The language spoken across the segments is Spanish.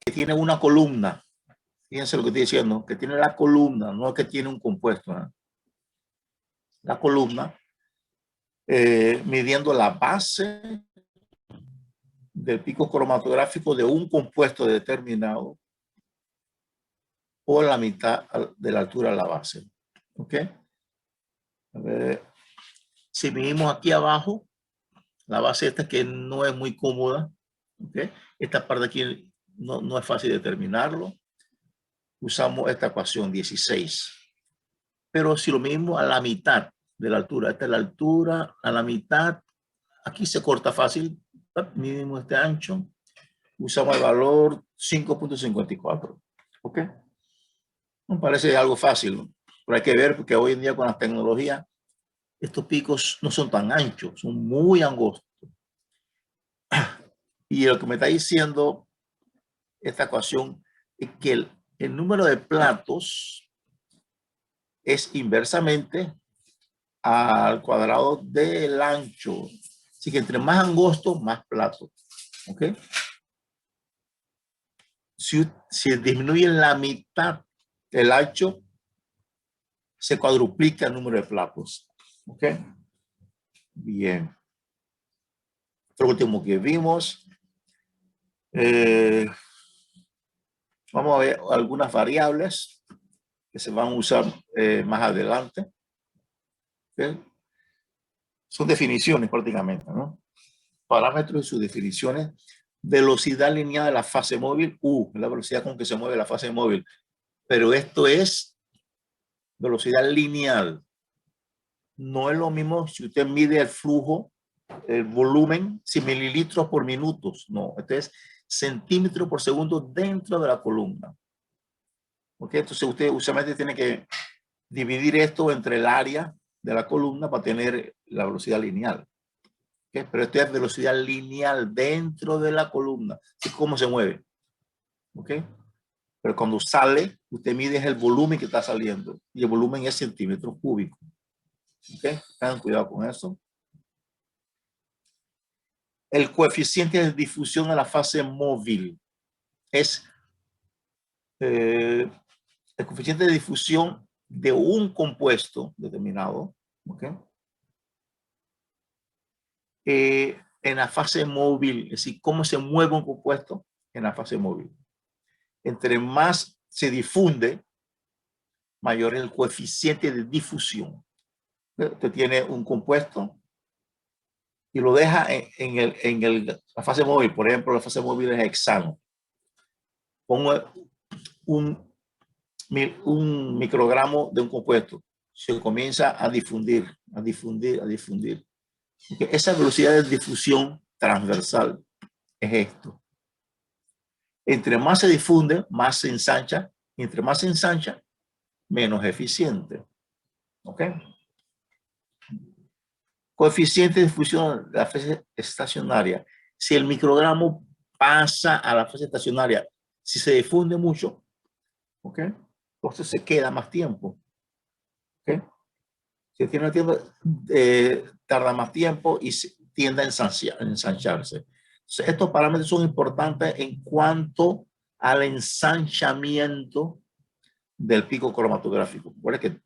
que tiene una columna. Fíjense lo que estoy diciendo, que tiene la columna, no es que tiene un compuesto. La columna, midiendo la base del pico cromatográfico de un compuesto determinado o la mitad de la altura de la base. ¿Ok? A ver, si medimos aquí abajo, la base esta que no es muy cómoda, ¿ok? Esta parte aquí no es fácil determinarlo. Usamos esta ecuación 16. Pero si lo medimos a la mitad de la altura, esta es la altura, a la mitad, aquí se corta fácil, medimos este ancho, usamos el valor 5.54. ¿Ok? Me parece algo fácil, ¿no? Pero hay que ver porque hoy en día con las tecnologías, estos picos no son tan anchos, son muy angostos. Y lo que me está diciendo esta ecuación es que el número de platos es inversamente al cuadrado del ancho. Así que entre más angosto, más platos. ¿Ok? Si disminuye la mitad el ancho, se cuadruplica el número de platos. ¿Ok? Bien. Lo último que vimos. Vamos a ver algunas variables que se van a usar más adelante. ¿Okay? Son definiciones prácticamente, ¿no? Parámetros y sus definiciones. Velocidad lineal de la fase móvil, la velocidad con que se mueve la fase móvil. Pero esto es velocidad lineal. No es lo mismo si usted mide el flujo, el volumen, 100 mililitros por minutos. No, este es centímetro por segundo dentro de la columna. ¿Ok? Entonces usted usualmente tiene que dividir esto entre el área de la columna para tener la velocidad lineal. ¿Okay? Pero esto es velocidad lineal dentro de la columna. Es cómo se mueve. ¿Okay? Pero cuando sale, usted mide el volumen que está saliendo. Y el volumen es centímetros cúbicos. ¿Okay? Tengan cuidado con eso. El coeficiente de difusión a la fase móvil es el coeficiente de difusión de un compuesto determinado. ¿Okay? En la fase móvil, es decir, cómo se mueve un compuesto en la fase móvil. Entre más se difunde, mayor es el coeficiente de difusión. Usted tiene un compuesto y lo deja la fase móvil. Por ejemplo, la fase móvil es hexano. Pongo un microgramo de un compuesto. Se comienza a difundir, a difundir, a difundir. Esa velocidad de difusión transversal es esto. Entre más se difunde, más se ensancha. Entre más se ensancha, menos eficiente. ¿Ok? Coeficiente de difusión de la fase estacionaria. Si el microgramo pasa a la fase estacionaria, si se difunde mucho, ¿ok? Entonces se queda más tiempo. ¿Ok? Si tiene tiempo, tarda más tiempo y tiende a ensancharse. Entonces, estos parámetros son importantes en cuanto al ensanchamiento del pico cromatográfico. Recuerda que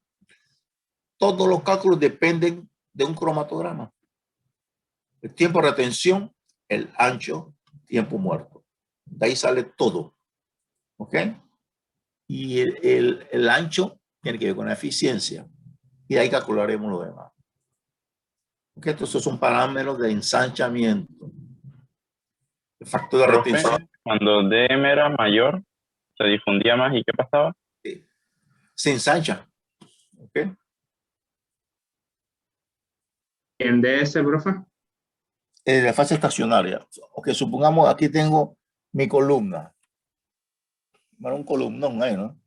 todos los cálculos dependen de un cromatograma. El tiempo de retención, el ancho, tiempo muerto. De ahí sale todo. ¿Ok? Y el ancho tiene que ver con la eficiencia. Y de ahí calcularemos lo demás. ¿Ok? Entonces son parámetros de ensanchamiento. El factor de Profe, retención. cuando DM era mayor, se difundía más, ¿y qué pasaba? Se ensancha. ¿Ok? ¿En DS, profe? En la fase estacionaria. Ok, supongamos aquí tengo mi columna. Bueno, un columnón ahí, ¿no?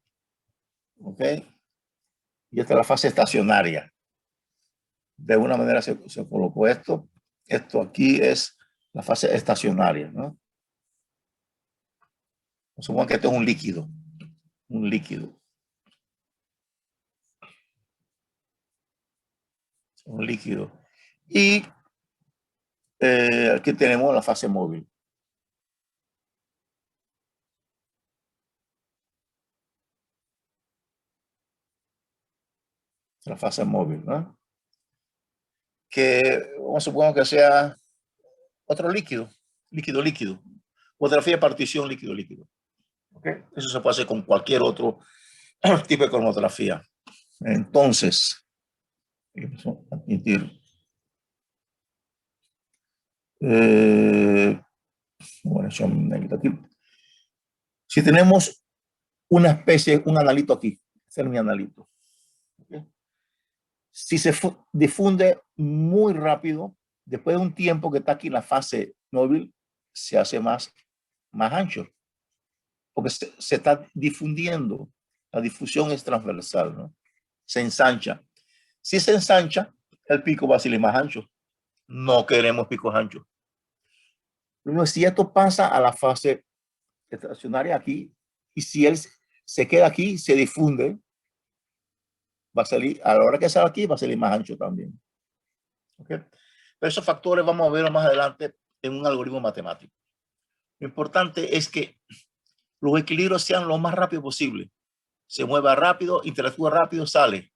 Ok. Y esta es la fase estacionaria. De alguna manera se colocó esto. Esto aquí es la fase estacionaria, ¿no? Supongo que esto es un líquido. Un líquido. Un líquido. Y aquí tenemos la fase móvil. la fase móvil, ¿no? Que vamos a suponer que sea otro líquido. Fotografía de partición líquido. ¿Okay? Eso se puede hacer con cualquier otro tipo de cromatografía. Entonces, admitir. Bueno, aquí. Si tenemos una especie, un analito aquí, este es mi analito. ¿Okay? Si se difunde muy rápido, después de un tiempo que está aquí en la fase móvil, se hace más ancho, porque se está difundiendo. La difusión es transversal, ¿no? Se ensancha. Si se ensancha, el pico va a salir más ancho. No queremos picos anchos. Si esto pasa a la fase estacionaria aquí, y si él se queda aquí, se difunde, va a salir, a la hora que sale aquí, va a salir más ancho también. ¿Okay? Pero esos factores vamos a verlos más adelante en un algoritmo matemático. Lo importante es que los equilibrios sean lo más rápido posible. Se mueva rápido, interactúa rápido, sale,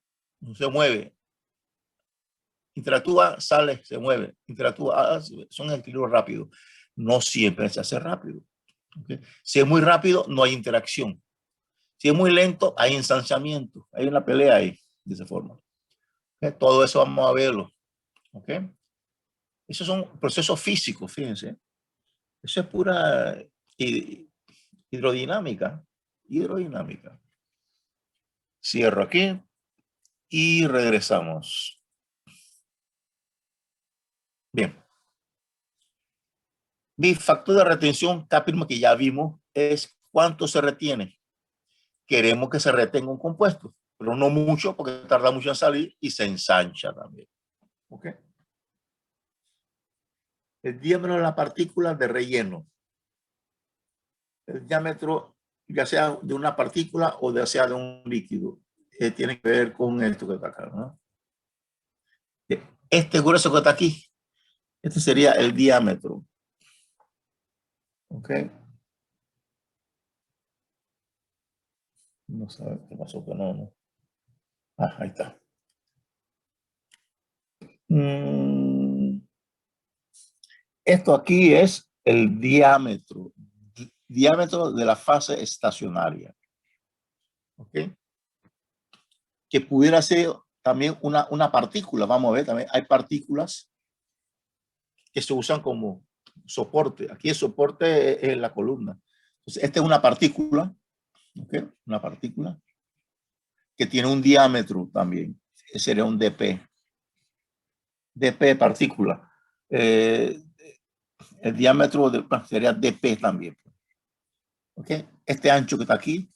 se mueve. Interactúa, sale, se mueve. Interactúa, son equilibrios rápidos. No siempre se hace rápido. ¿Okay? Si es muy rápido, no hay interacción. Si es muy lento, hay ensanciamiento. Hay una pelea ahí, de esa forma. ¿Okay? Todo eso vamos a verlo. ¿Okay? Esos son procesos físicos, fíjense. Eso es pura hidrodinámica. Cierro aquí y regresamos. Bien. Mi factor de retención, que ya vimos, es cuánto se retiene. Queremos que se retenga un compuesto, pero no mucho porque tarda mucho en salir y se ensancha también. ¿Ok? El diámetro de la partícula de relleno. El diámetro, ya sea de una partícula o ya sea de un líquido, tiene que ver con esto que está acá, ¿no? Este grueso que está aquí, este sería el diámetro. ¿Ok? No sabe qué pasó, que no. Ah, ahí está. Esto aquí es el diámetro de la fase estacionaria. ¿Ok? Que pudiera ser también una partícula. Vamos a ver, también hay partículas que se usan como soporte. Aquí el soporte es la columna. Entonces, esta es una partícula, ¿ok? Una partícula que tiene un diámetro también. Ese sería un dp. Dp partícula. El diámetro sería dp también. ¿Ok? Este ancho que está aquí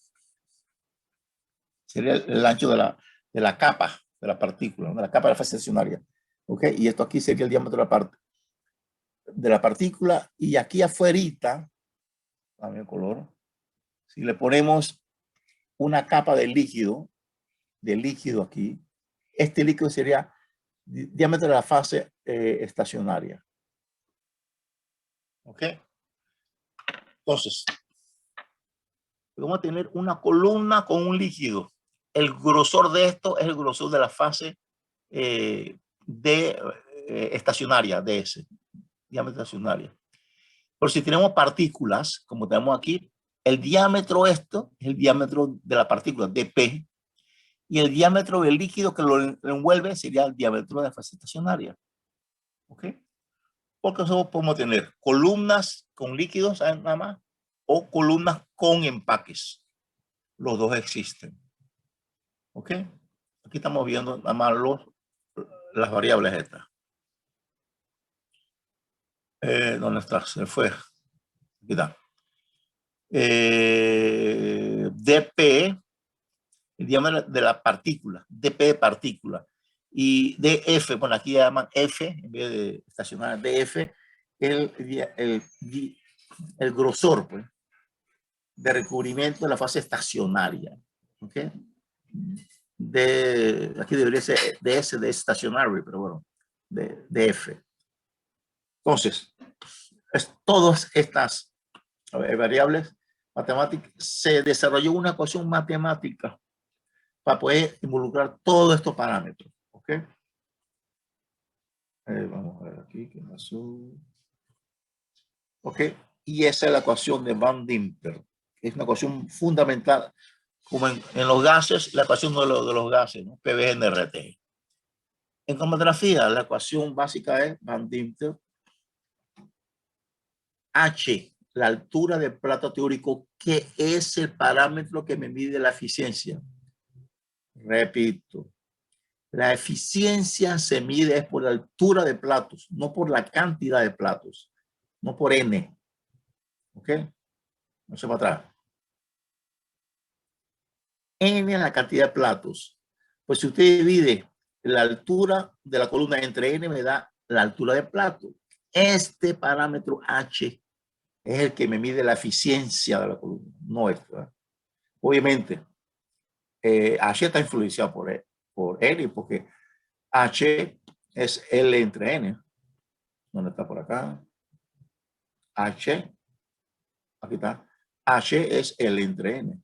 sería el ancho de la capa de la partícula, de la capa de la fase estacionaria. ¿Ok? Y esto aquí sería el diámetro de la partícula. Y aquí afuera, también el color, si le ponemos una capa de líquido aquí, este líquido sería diámetro de la fase estacionaria. ¿Ok? Entonces, vamos a tener una columna con un líquido. El grosor de esto es el grosor de la fase estacionaria, DS, diámetro estacionaria. Pero si tenemos partículas, como tenemos aquí, el diámetro esto es el diámetro de la partícula, dP, y el diámetro del líquido que lo envuelve sería el diámetro de la fase estacionaria. ¿Ok? Porque nosotros podemos tener columnas con líquidos nada más o columnas con empaques. Los dos existen. ¿Ok? Aquí estamos viendo nada más las variables estas. ¿Dónde está? Se fue. Aquí está. dP, el diámetro de la partícula, dP de partícula. Y dF, bueno, aquí llaman F, en vez de estacionar, dF, el grosor, pues, de recubrimiento de la fase estacionaria. ¿Ok? Aquí debería ser DS de stationary, pero bueno, de F. Entonces, todas estas variables matemáticas, se desarrolló una ecuación matemática para poder involucrar todos estos parámetros. ¿Ok? Vamos a ver aquí qué pasó. ¿Ok? Y esa es la ecuación de Van Dimper. Es una ecuación fundamental, como en los gases, la ecuación de los gases, ¿no? PV en RT. En cromatografía, la ecuación básica es Van Dimper. H, la altura del plato teórico, que es el parámetro que me mide la eficiencia. Repito, la eficiencia se mide por la altura de platos, no por la cantidad de platos, no por N. ¿Ok? No se va atrás. N es la cantidad de platos. Pues si usted divide la altura de la columna entre N, me da la altura de plato. Este parámetro H es el que me mide la eficiencia de la columna, no esto. ¿Eh? Obviamente, H está influenciado por N, porque H es L entre N. ¿Dónde está por acá? H, aquí está. H es L entre N.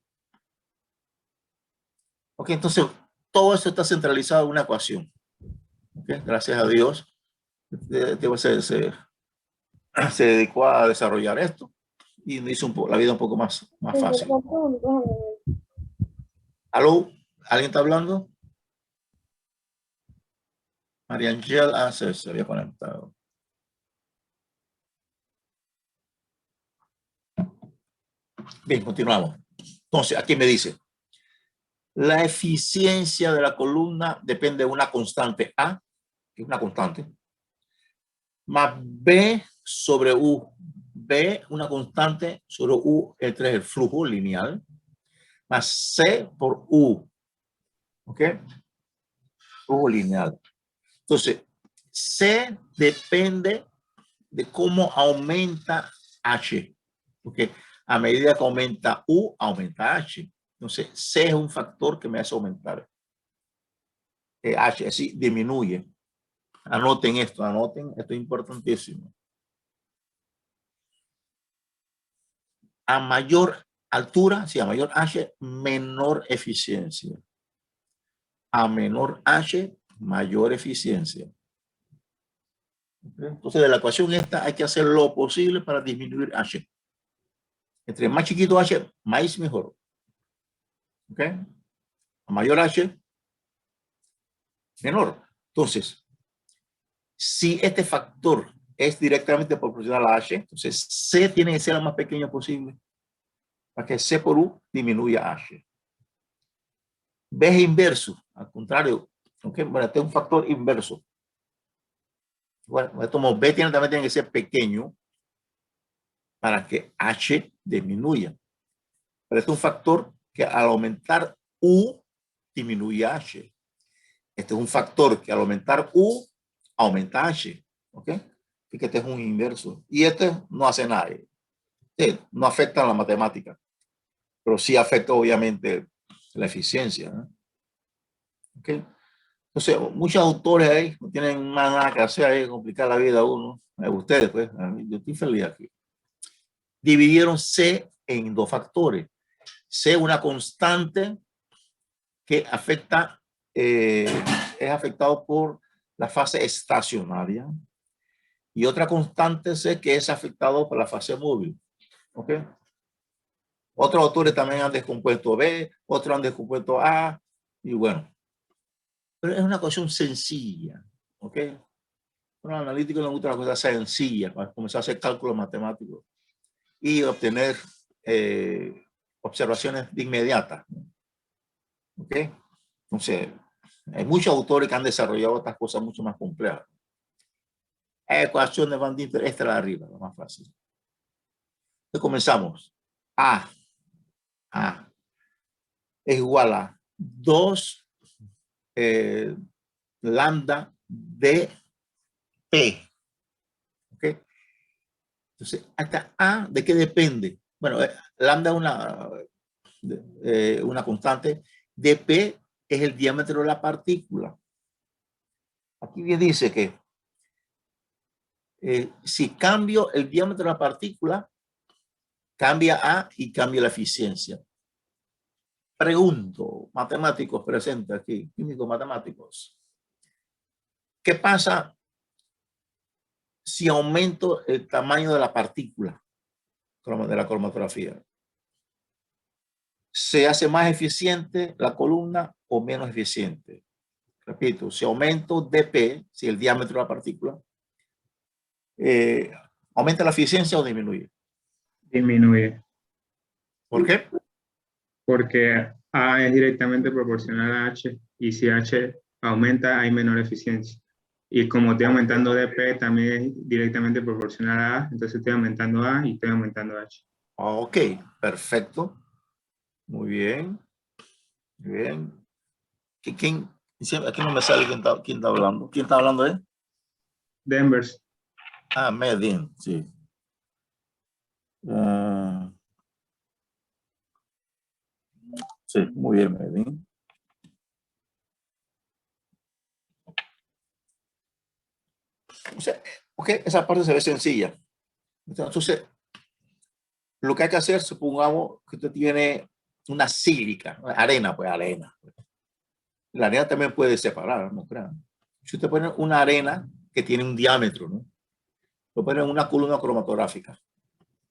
Ok, entonces todo eso está centralizado en una ecuación. Okay, gracias a Dios, se dedicó a desarrollar esto y me hizo la vida un poco más fácil. ¿Aló? ¿Alguien está hablando? María Ángel se había conectado. Bien, continuamos. Entonces, aquí me dice, la eficiencia de la columna depende de una constante A, que es una constante, más B sobre U. B, una constante sobre U, este es el flujo lineal, más C por U. ¿Ok? Flujo lineal. Entonces, C depende de cómo aumenta H. Porque a medida que aumenta U, aumenta H. Entonces, C es un factor que me hace aumentar H, así disminuye. Anoten esto es importantísimo. A mayor altura, sí, a mayor H, menor eficiencia. A menor H, mayor eficiencia. Entonces, de la ecuación esta hay que hacer lo posible para disminuir H. Entre más chiquito H, más mejor. ¿Ok? A mayor H, menor. Entonces, si este factor es directamente proporcional a H, entonces C tiene que ser lo más pequeño posible para que C por U disminuya H. B es inverso, al contrario. ¿Okay? Bueno, este es un factor inverso. Bueno, B también tiene que ser pequeño para que H disminuya. Pero este es un factor que al aumentar U disminuye H. Este es un factor que al aumentar U aumenta H. ¿Ok? Así que este es un inverso. Y este no hace nada. No afecta a la matemática. Pero sí afecta obviamente la eficiencia. ¿No? ¿Ok? Entonces, muchos autores ahí no tienen más nada que hacer ahí, complicar la vida a uno. Ustedes, pues, yo estoy feliz aquí. Dividieron C en dos factores. C, una constante que afecta, es afectado por la fase estacionaria, y otra constante C que es afectado por la fase móvil. ¿Ok? Otros autores también han descompuesto B, otros han descompuesto A, y bueno. Pero es una cuestión sencilla. ¿Ok? A los analíticos les gusta la cosa sencilla para comenzar a hacer cálculos matemáticos y obtener observaciones de inmediatas. ¿Ok? Entonces, hay muchos autores que han desarrollado estas cosas mucho más complejas. Ecuación de Van Dimper, esta es la de arriba, la más fácil. Entonces comenzamos. A es igual a 2 lambda de P. ¿Ok? Entonces, hasta A, ¿de qué depende? Bueno, lambda es una constante. De P es el diámetro de la partícula. Aquí bien dice que si cambio el diámetro de la partícula, cambia A y cambia la eficiencia. Pregunto, matemáticos presentes aquí, químicos matemáticos. ¿Qué pasa si aumento el tamaño de la partícula de la cromatografía? ¿Se hace más eficiente la columna o menos eficiente? Repito, si aumento dp, si el diámetro de la partícula, ¿aumenta la eficiencia o disminuye? Disminuye. ¿Por qué? Porque A es directamente proporcional a H y si H aumenta hay menor eficiencia. Y como estoy aumentando dp, también es directamente proporcional a A, entonces estoy aumentando A y estoy aumentando H. Ok, perfecto. Muy bien. Muy bien. ¿Quién? Aquí no me sale quién está hablando. ¿Quién está hablando ahí? Denvers. Ah, Medin, sí. Sí, muy bien, Medin. O sea, ok, esa parte se ve sencilla. Entonces, lo que hay que hacer, supongamos que usted tiene una sílica, arena, pues arena. La arena también puede separar, no crean. Si usted pone una arena que tiene un diámetro, ¿no? Lo pone en una columna cromatográfica,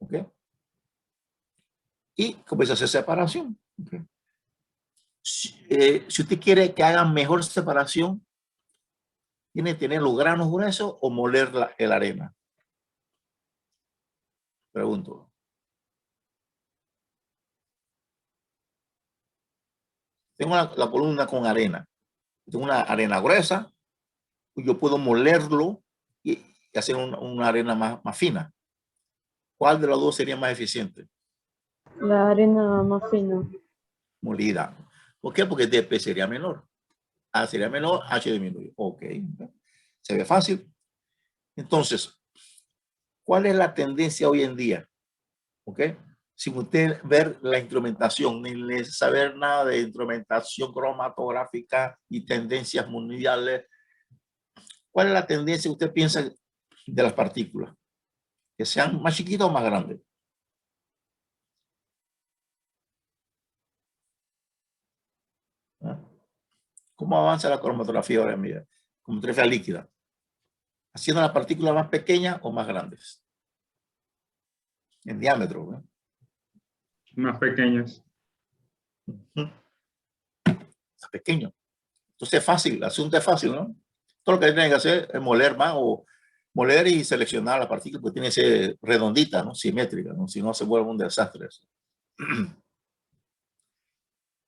¿ok? Y comienza a hacer separación, ¿ok? Si usted quiere que haga mejor separación, tiene que tener los granos gruesos o moler la arena. Pregunto. Tengo la columna con arena. Tengo una arena gruesa, yo puedo molerlo y hacer una arena más fina. ¿Cuál de los dos sería más eficiente? La arena más fina. Molida. ¿Por qué? Porque dp sería menor. A sería menor, H disminuye. Ok. Se ve fácil. Entonces, ¿cuál es la tendencia hoy en día? ¿Ok? Sin usted ver la instrumentación, ni saber nada de instrumentación cromatográfica y tendencias mundiales, ¿cuál es la tendencia que usted piensa de las partículas? ¿Que sean más chiquitas o más grandes? ¿Ah? ¿Cómo avanza la cromatografía ahora en día? Cromatografía líquida. ¿Haciendo las partículas más pequeñas o más grandes? En diámetro, ¿no? Más pequeños. Está pequeño. Entonces es fácil, el asunto es fácil, ¿no? Todo lo que tienen que hacer es moler más o moler y seleccionar la partícula, porque tiene que ser redondita, ¿no? Simétrica, ¿no? Si no se vuelve un desastre eso.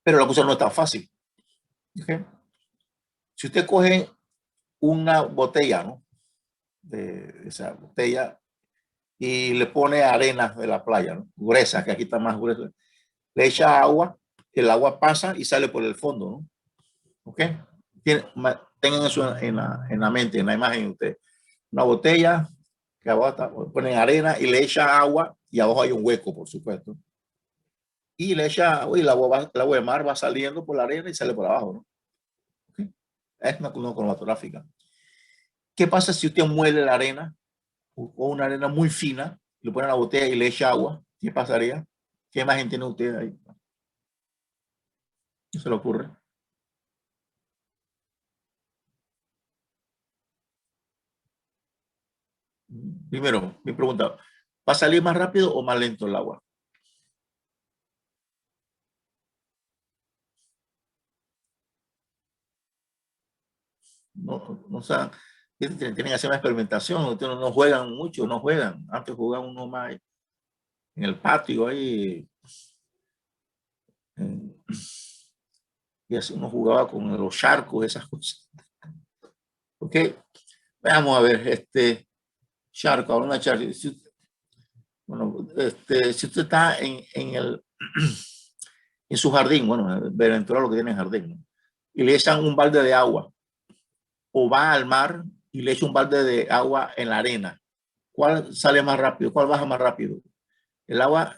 Pero la cosa no es tan fácil. ¿Okay? Si usted coge una botella, ¿no? De esa botella y le pone arena de la playa, ¿no? Gruesa, que aquí está más gruesa, le echa agua, el agua pasa y sale por el fondo, ¿no? ¿Ok? Tengan eso en la mente, en la imagen de usted. Una botella que abajo ponen arena y le echa agua y abajo hay un hueco, por supuesto. Y le echa agua y el agua de mar va saliendo por la arena y sale por abajo, ¿no? ¿Okay? Es una columna cromatográfica. ¿Qué pasa si usted muele la arena o una arena muy fina, le pone en la botella y le echa agua? ¿Qué pasaría? ¿Qué imagen tiene usted ahí? ¿Qué se le ocurre? Primero, mi pregunta, ¿va a salir más rápido o más lento el agua? No saben, tienen que hacer una experimentación, ustedes no juegan mucho, no juegan. Antes jugaban uno más en el patio ahí. Y así uno jugaba con los charcos, esas cosas. Ok, veamos a ver, charco, ahora una charco. Bueno, si usted está en su jardín, bueno, Ventura lo que tiene en jardín, ¿no? Y le echan un balde de agua, o va al mar y le echa un balde de agua en la arena. ¿Cuál sale más rápido? ¿Cuál baja más rápido? ¿El agua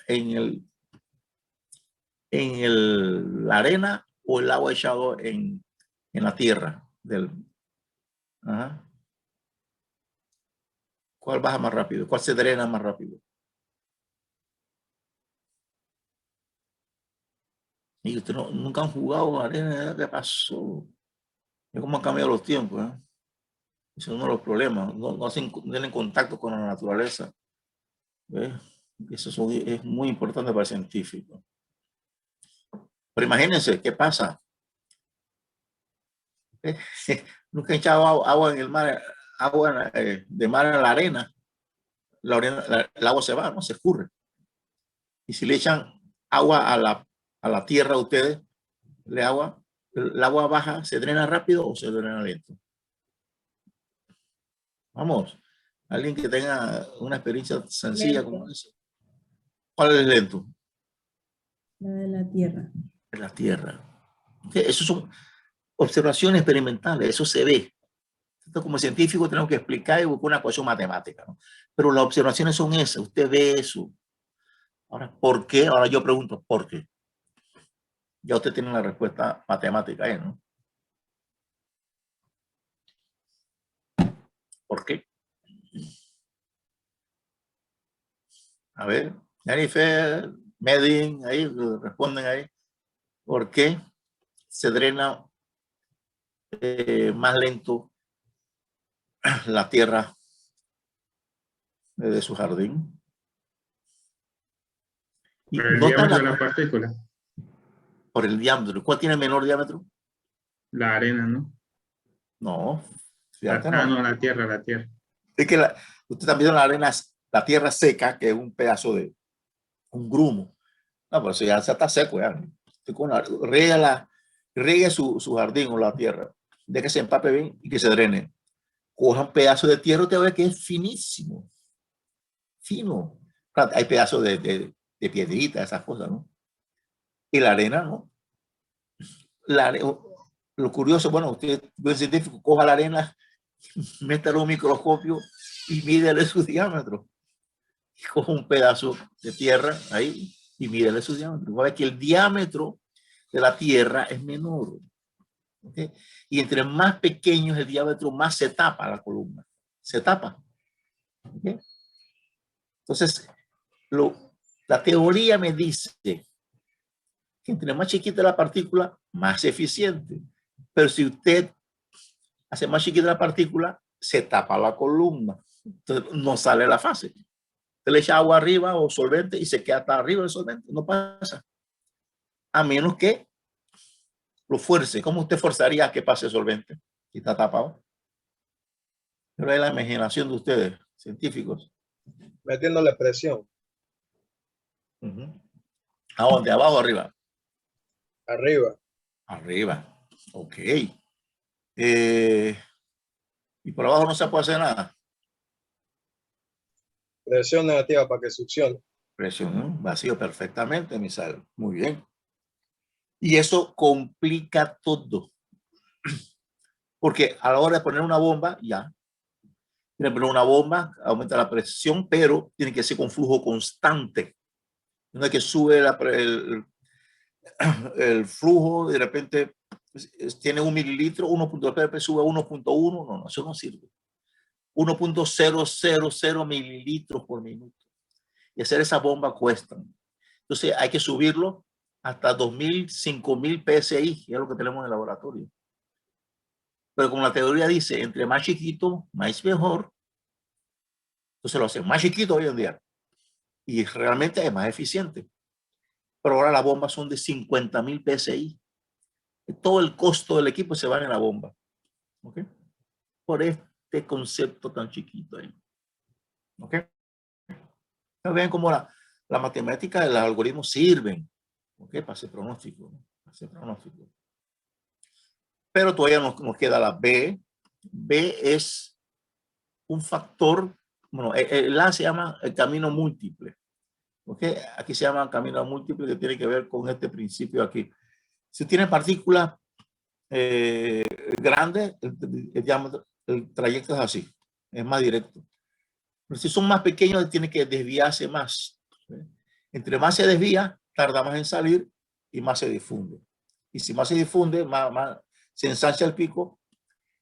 la arena o el agua echado en la tierra? Ajá. ¿Cuál baja más rápido? ¿Cuál se drena más rápido? Y ustedes nunca han jugado arena, ¿qué pasó? Es como han cambiado los tiempos, ¿eh? Ese es uno de los problemas. No tienen contacto con la naturaleza. ¿Ves? Eso es muy importante para el científico. Pero imagínense, ¿qué pasa? Nunca he echado agua en el mar, agua de mar en la arena. El agua se va, ¿no? Se escurre. Y si le echan agua a la tierra a ustedes, el agua baja, ¿se drena rápido o se drena lento? Vamos, alguien que tenga una experiencia sencilla Lento. como esa. ¿Cuál es lento? La de la tierra. En la tierra. Eso son observaciones experimentales, eso se ve. Entonces, como científico tenemos que explicar y buscar una ecuación matemática, ¿no? Pero las observaciones son esas, usted ve eso. Ahora, ¿por qué? Ahora yo pregunto, ¿por qué? Ya usted tiene la respuesta matemática ahí, ¿no? ¿Por qué? A ver, Jennifer, Medin, ahí responden ahí. ¿Por qué se drena más lento la tierra de su jardín? Y Por el no diámetro tan de la partícula. por el diámetro. ¿Cuál tiene menor diámetro? La arena, ¿no? No, fíjate, no. No, la tierra, la tierra. Es que usted también la arena, la tierra seca, que es un pedazo de un grumo. No, pero eso ya está seco, ya. Riegue su jardín o la tierra, de que se empape bien y que se drene. Coja un pedazo de tierra y te ve que es finísimo, fino. Claro, hay pedazos de piedrita, esas cosas, ¿no? Y la arena, ¿no? Lo curioso, bueno, usted, buen científico, coja la arena, métalo en un microscopio y mídele su diámetro. Y coja un pedazo de tierra ahí y mídele su diámetro. Va a ver que el diámetro de la tierra es menor. ¿Okay? Y entre más pequeño es el diámetro, más se tapa la columna. Se tapa. ¿Okay? Entonces, la teoría me dice que entre más chiquita la partícula, más eficiente. Pero si usted hace más chiquita la partícula, se tapa la columna. Entonces, no sale la fase. Usted le echa agua arriba o solvente y se queda hasta arriba del solvente. No pasa. A menos que lo fuerce. ¿Cómo usted forzaría a que pase el solvente? Si está tapado. Pero es la imaginación de ustedes, científicos. Metiéndole presión. ¿A dónde? ¿Abajo o arriba? Arriba. Arriba. Ok. Y por abajo no se puede hacer nada. Presión negativa para que succione. Presión, vacío perfectamente, Misael. Muy bien. Y eso complica todo. Porque a la hora de poner una bomba, ya. Tiene que poner una bomba, aumenta la presión, pero tiene que ser con flujo constante. No es que sube el flujo, de repente tiene 1 mililitro, 1.3 sube a 1.1. No, eso no sirve. 1.000 mililitros por minuto. Y hacer esa bomba cuesta. Entonces hay que subirlo hasta 2000, 5000 PSI, que es lo que tenemos en el laboratorio. Pero como la teoría dice, entre más chiquito, más mejor. Entonces lo hacen más chiquito hoy en día. Y realmente es más eficiente. Pero ahora las bombas son de 50.000 PSI. Todo el costo del equipo se va en la bomba. ¿Ok? Por este concepto tan chiquito ahí. ¿Ok? Vean cómo la matemática de los algoritmos sirven. ¿Ok? Para hacer pronóstico. Para hacer pronóstico. Pero todavía nos queda la B. B es un factor, bueno, el A se llama el camino múltiple. ¿Okay? Aquí se llama camino múltiple, que tiene que ver con este principio aquí. Si tiene partículas grandes, el trayecto es así, es más directo. Pero si son más pequeños, tiene que desviarse más. ¿Sí? Entre más se desvía, tarda más en salir y más se difunde. Y si más se difunde, más se ensancha el pico,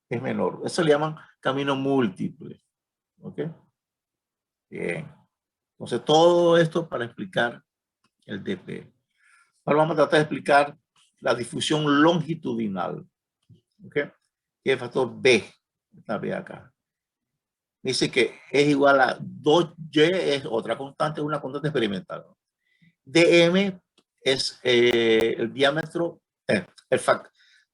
es menor. Eso le llaman camino múltiple. ¿Ok? Bien. Entonces, todo esto para explicar el DP. Ahora vamos a tratar de explicar la difusión longitudinal. ¿Ok? Y el factor B. Esta B acá. Dice que es igual a 2y, es otra constante, es una constante experimental. dm es el diámetro, el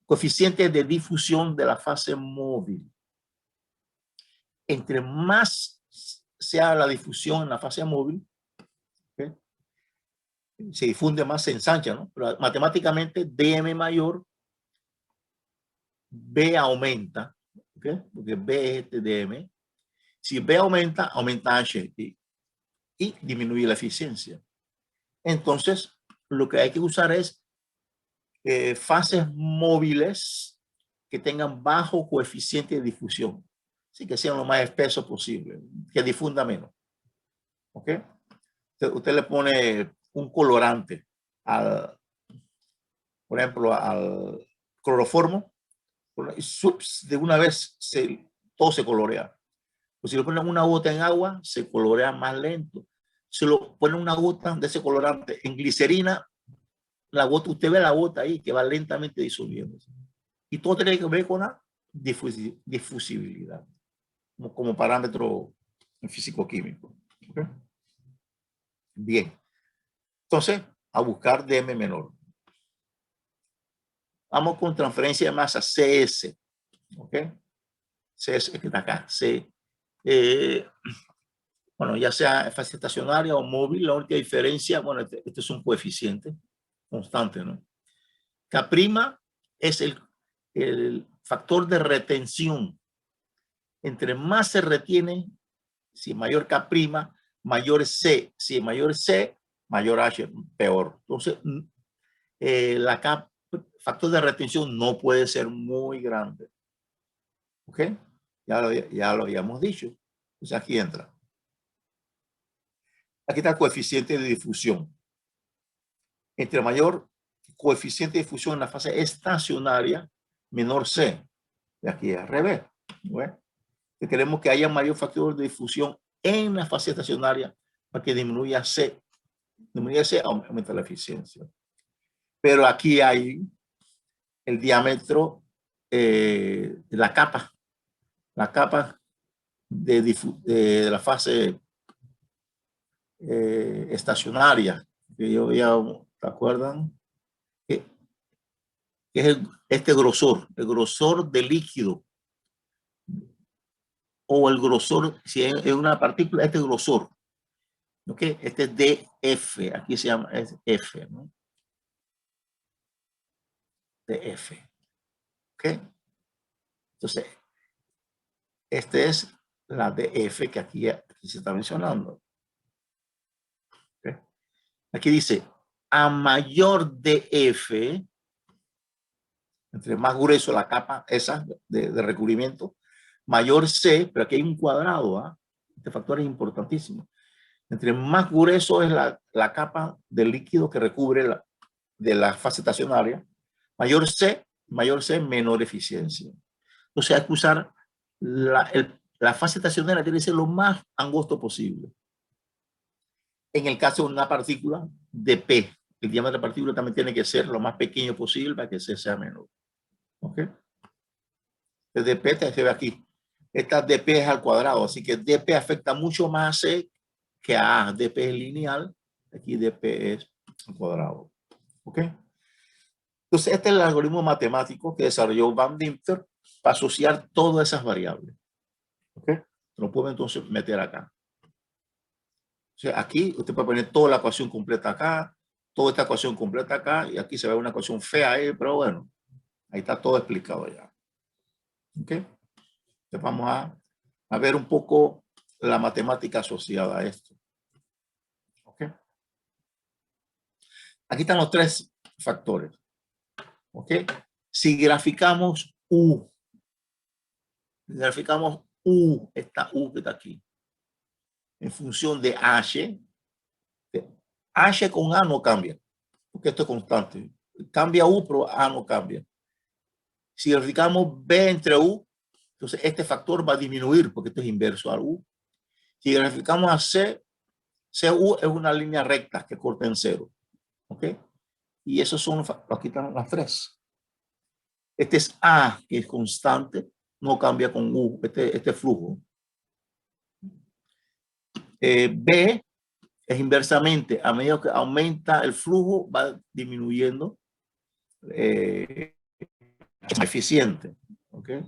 coeficiente de difusión de la fase móvil. Entre más sea la difusión en la fase móvil, ¿okay? Se difunde más, se ensancha, ¿no? Pero matemáticamente dm mayor, B aumenta, ¿okay? Porque B es este dm. Si B aumenta, aumenta H y disminuye la eficiencia. Entonces, lo que hay que usar es fases móviles que tengan bajo coeficiente de difusión. Así que sean lo más espeso posible, que difunda menos. ¿Ok? Usted le pone un colorante, por ejemplo, al cloroformo, y de una vez todo se colorea. O si le ponen una gota en agua, se colorea más lento. Si lo ponen una gota de ese colorante en glicerina, la gota, usted ve la gota ahí que va lentamente disolviéndose. Y todo tiene que ver con la difusibilidad, como parámetro físico-químico. ¿Okay? Bien. Entonces, a buscar dm menor. Vamos con transferencia de masa, CS. ¿Ok? CS que está acá. Bueno, ya sea fase estacionaria o móvil, la única diferencia, bueno, este es un coeficiente constante, ¿no? K' es el factor de retención. Entre más se retiene, si mayor K', mayor C. Si mayor C, mayor H, peor. Entonces, la K, factor de retención no puede ser muy grande. ¿Ok? Ya lo habíamos dicho. Entonces aquí entra. Aquí está el coeficiente de difusión. Entre mayor coeficiente de difusión en la fase estacionaria, menor C. Y aquí es al revés. ¿Bueno? Queremos que haya mayor factor de difusión en la fase estacionaria para que disminuya C. Disminuya C, aumenta la eficiencia. Pero aquí hay el diámetro de la capa. La capa de la fase estacionaria. Que yo ya, ¿te acuerdan? Que es este grosor, el grosor de líquido. O el grosor, si es una partícula, este grosor. ¿Ok? Este es DF, aquí se llama es F, ¿no? DF. ¿Ok? Entonces, este es la DF que aquí se está mencionando. ¿Okay? Aquí dice, a mayor DF, entre más grueso la capa esa de recubrimiento, mayor C, pero aquí hay un cuadrado, ¿ah? Este factor es importantísimo. Entre más grueso es la capa de líquido que recubre de la fase estacionaria, mayor C, menor eficiencia. Entonces hay que usar la fase estacionaria, tiene que ser lo más angosto posible. En el caso de una partícula de P, el diámetro de la partícula también tiene que ser lo más pequeño posible para que C sea menor. ¿Ok? El dp se ve aquí. Esta dp es al cuadrado, así que dp afecta mucho más a C que a A. dp es lineal, aquí dp es al cuadrado. ¿Ok? Entonces, este es el algoritmo matemático que desarrolló Van Dimter para asociar todas esas variables. ¿Ok? Lo puedo entonces meter acá. O sea, aquí usted puede poner toda la ecuación completa acá, toda esta ecuación completa acá, y aquí se ve una ecuación fea ahí, pero bueno, ahí está todo explicado ya. ¿Ok? Entonces vamos a ver un poco la matemática asociada a esto. ¿Ok? Aquí están los tres factores. ¿Ok? Si graficamos U, esta U que está aquí, en función de H, H con A no cambia, porque esto es constante. Cambia U, pero A no cambia. Si graficamos B entre U, entonces este factor va a disminuir, porque esto es inverso a U. Si graficamos a C, CU es una línea recta que corta en cero. ¿Ok? Y esos son, aquí están las tres. Este es A, que es constante, no cambia con U, este flujo. B es inversamente, a medida que aumenta el flujo, va disminuyendo, es más eficiente. ¿Okay?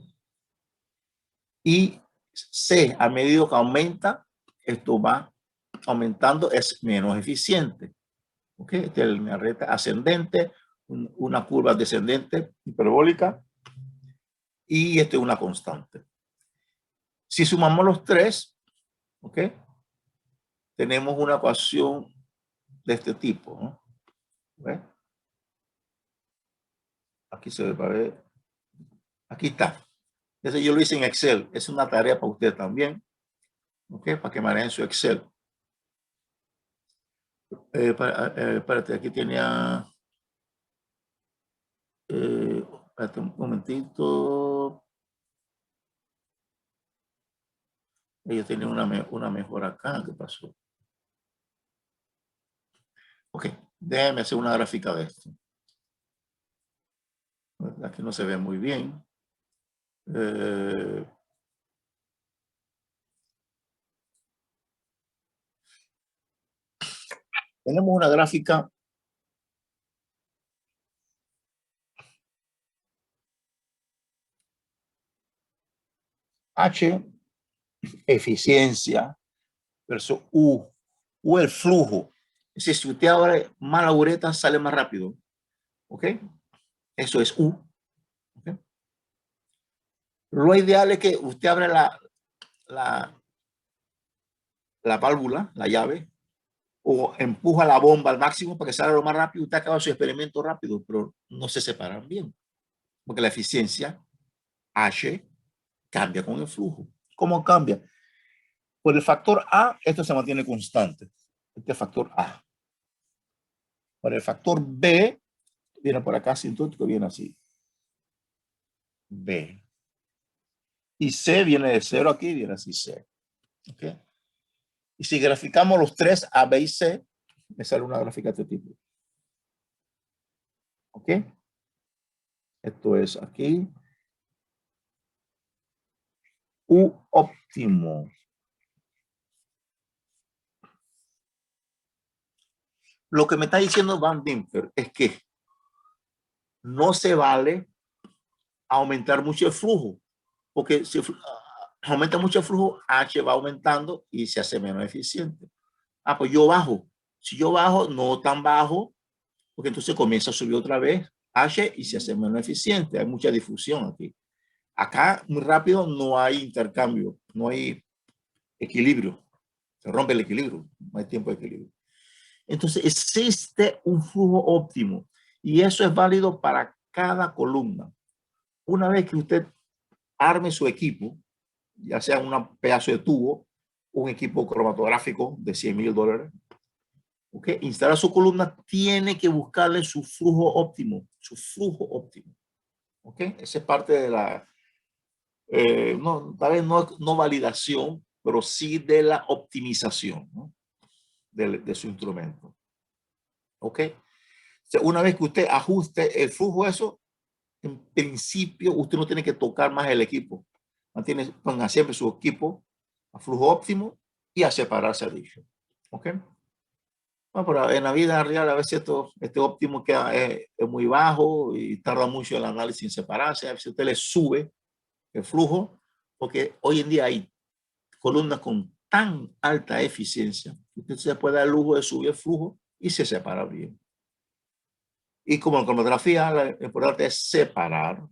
Y C, a medida que aumenta, esto va aumentando, es menos eficiente. ¿Okay? Esta es la recta ascendente, una curva descendente hiperbólica, y esto es una constante. Si sumamos los tres, ¿ok? Tenemos una ecuación de este tipo, ¿no? ¿Ve? Aquí se ve, para ver. Aquí está. Eso yo lo hice en Excel. Es una tarea para usted también, ¿ok? Para que manejen su Excel. Espérate, aquí tenía... espérate un momentito. Yo tenía una mejor acá. ¿Qué pasó? Ok, déjeme hacer una gráfica de esto. Aquí no se ve muy bien. Tenemos una gráfica H, eficiencia, versus U el flujo. Es decir, si usted abre más la bureta, sale más rápido. ¿Ok? Eso es U. ¿Okay? Lo ideal es que usted abra la válvula, la llave, o empuja la bomba al máximo para que salga lo más rápido. Usted acaba su experimento rápido, pero no se separan bien. Porque la eficiencia H cambia con el flujo. ¿Cómo cambia? Por el factor A, esto se mantiene constante. Este factor A. Por el factor B, viene por acá asintótico, viene así. B. Y C viene de 0 aquí, viene así C. ¿Okay? Y si graficamos los tres A, B y C, me sale una gráfica de este tipo. ¿Ok? Esto es aquí. U óptimo. Lo que me está diciendo Van Dimper es que no se vale aumentar mucho el flujo, porque si aumenta mucho el flujo, H va aumentando y se hace menos eficiente. Ah, pues yo bajo. Si yo bajo, no tan bajo, porque entonces comienza a subir otra vez H y se hace menos eficiente. Hay mucha difusión aquí. Acá, muy rápido, no hay intercambio, no hay equilibrio. Se rompe el equilibrio, no hay tiempo de equilibrio. Entonces, existe un flujo óptimo y eso es válido para cada columna. Una vez que usted arme su equipo, ya sea un pedazo de tubo, un equipo cromatográfico de $100,000, ¿okay? Instalar su columna, tiene que buscarle su flujo óptimo, ¿okay? Esa es parte de la, no, tal vez no validación, pero sí de la optimización, ¿no? de su instrumento. ¿Ok? O sea, una vez que usted ajuste el flujo, eso, en principio, usted no tiene que tocar más el equipo. Ponga siempre su equipo a flujo óptimo y a separarse dicho. ¿Ok? Bueno, pero en la vida real a veces este óptimo queda, es muy bajo y tarda mucho el análisis en separarse. A veces usted le sube el flujo, porque hoy en día hay columnas con tan alta eficiencia que usted se puede dar el lujo de subir el flujo y se separa bien. Y como en cromatografía, lo importante es separar.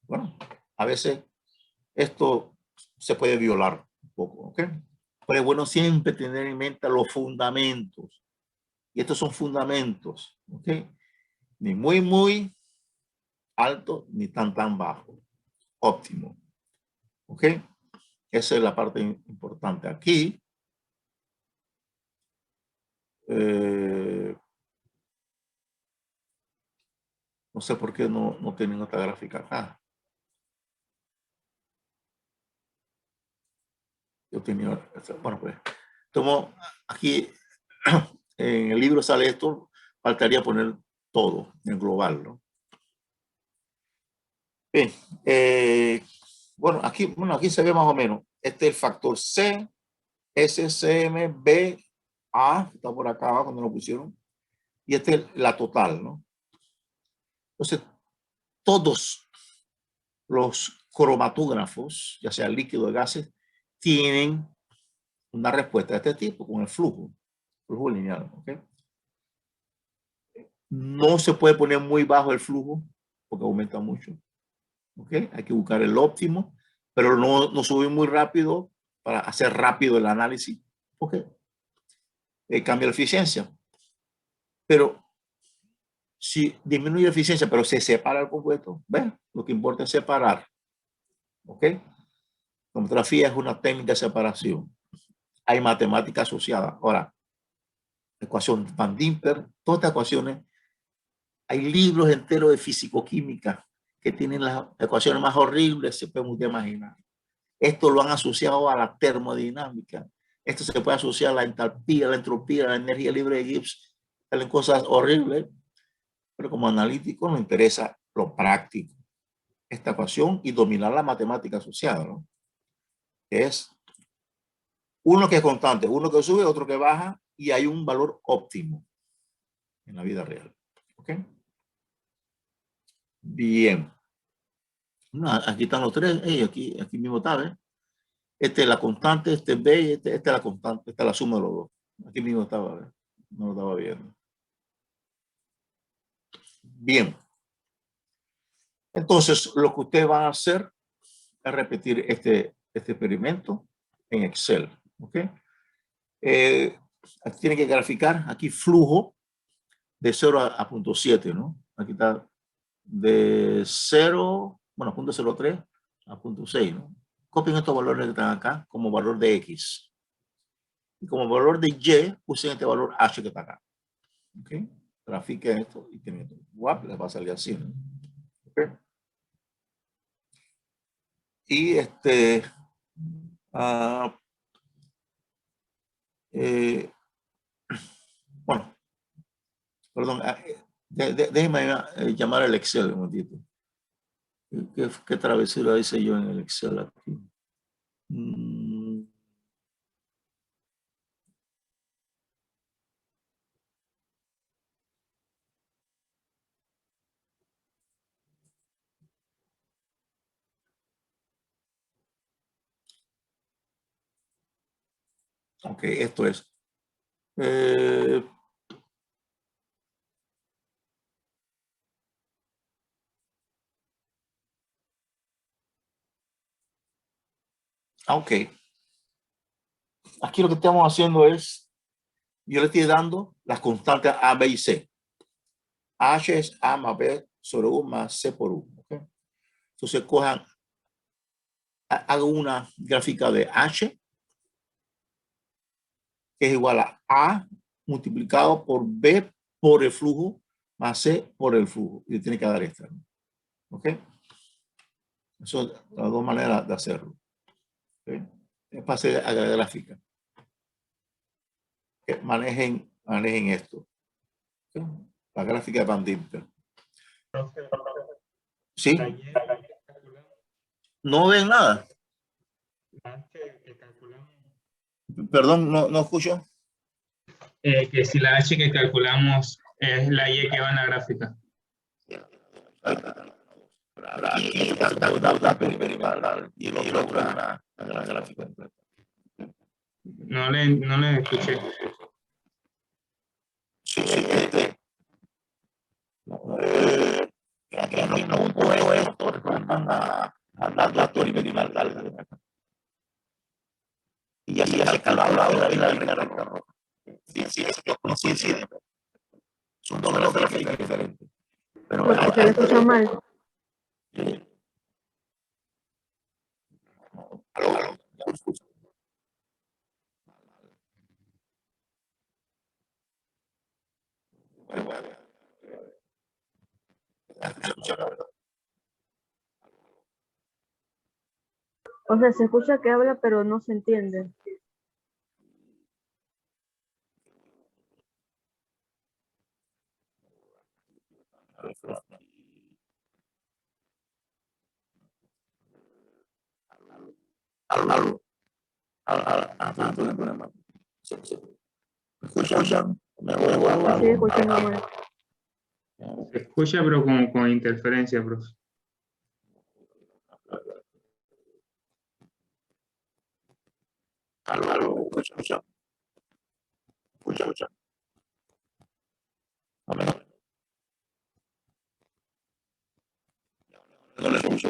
Bueno, a veces esto se puede violar un poco, ¿ok? Pero es bueno siempre tener en mente los fundamentos. Y estos son fundamentos, ¿ok? Ni muy, muy alto, ni tan, tan bajo. Óptimo, ¿ok? Esa es la parte importante aquí. No sé por qué no tienen otra gráfica acá. Yo tenía, bueno, pues, tomo aquí, en el libro sale esto, faltaría poner todo, en el global, ¿no? Bien, bueno, aquí se ve más o menos. Este es el factor C, SCM, B, A, está por acá abajo cuando lo pusieron, y este es la total, ¿no? Entonces, todos los cromatógrafos, ya sea líquido o gases, tienen una respuesta de este tipo con el flujo lineal, ¿ok? No se puede poner muy bajo el flujo porque aumenta mucho, ¿ok? Hay que buscar el óptimo, pero no subir muy rápido para hacer rápido el análisis, porque cambia la eficiencia. Pero si disminuye la eficiencia, pero se separa el compuesto, ¿ves? Lo que importa es separar, ¿ok? Cromatografía es una técnica de separación. Hay matemática asociada. Ahora, ecuación Van Dimper, todas estas ecuaciones, hay libros enteros de fisicoquímica que tienen las ecuaciones más horribles, se puede imaginar. Esto lo han asociado a la termodinámica. Esto se puede asociar a la entalpía, la entropía, la energía libre de Gibbs. Salen cosas horribles, pero como analítico nos interesa lo práctico. Esta ecuación y dominar la matemática asociada, ¿no? Es uno que es constante, uno que sube, otro que baja, y hay un valor óptimo en la vida real. ¿Ok? Bien. No, aquí están los tres. Aquí mismo está, ¿ves? Este es la constante, este es B y este es la constante. Esta es la suma de los dos. Aquí mismo estaba, ¿ves? No lo estaba viendo. Bien. Entonces, lo que ustedes van a hacer es repetir este experimento en Excel. ¿Ok? Aquí tienen que graficar, aquí flujo de 0 a 0.7, ¿no? Aquí está de 0, bueno, 0.03 a 0.6, ¿no? Copien estos valores que están acá como valor de X. Y como valor de Y, usen este valor H que está acá. ¿Ok? Grafiquen esto y tienen esto. Guap, les va a salir así, ¿no? ¿Ok? Y bueno, perdón, déjenme llamar al Excel un momentito. ¿Qué travesura hice yo en el Excel aquí? Ok, esto es. Ok. Aquí lo que estamos haciendo es, yo le estoy dando las constantes A, B y C. H es A más B sobre U más C por U. ¿Okay? Entonces cojan, hago una gráfica de H, que es igual a A multiplicado por B por el flujo más C por el flujo. Y tiene que dar esta. ¿Ok? Eso son las dos maneras de hacerlo. ¿Okay? Pase a la gráfica. Que manejen esto. ¿Okay? La gráfica de Van Dimper. ¿Sí? ¿No ven nada? Perdón, no escucho. Que si la H que calculamos es la Y que va en la gráfica. No le escuché. Y así es calculado y la línea roja. Sí, no coincide. Son dos gráficas diferentes. Pero Porque se le escucha mal. O sea, se escucha que habla, pero no se entiende. ¿Escuchan? Sí, escuchando mal. Se escucha, pero como con interferencia, profe. Escucha. No le escucho.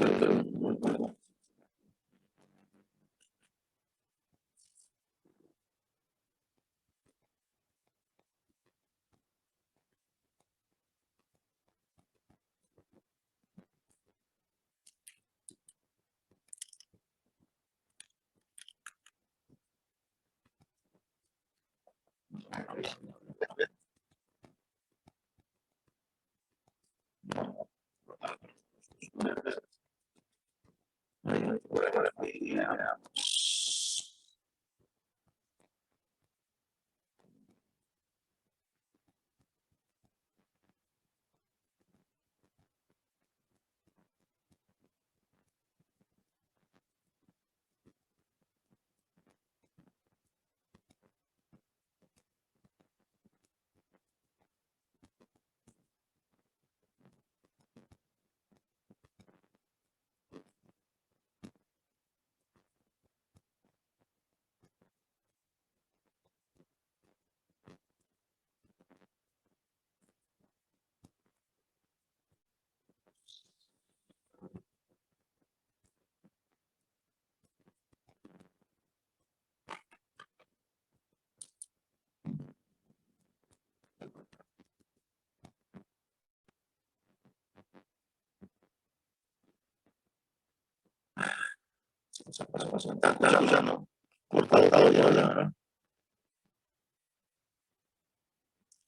Está escuchando. Cortado ya, ¿verdad?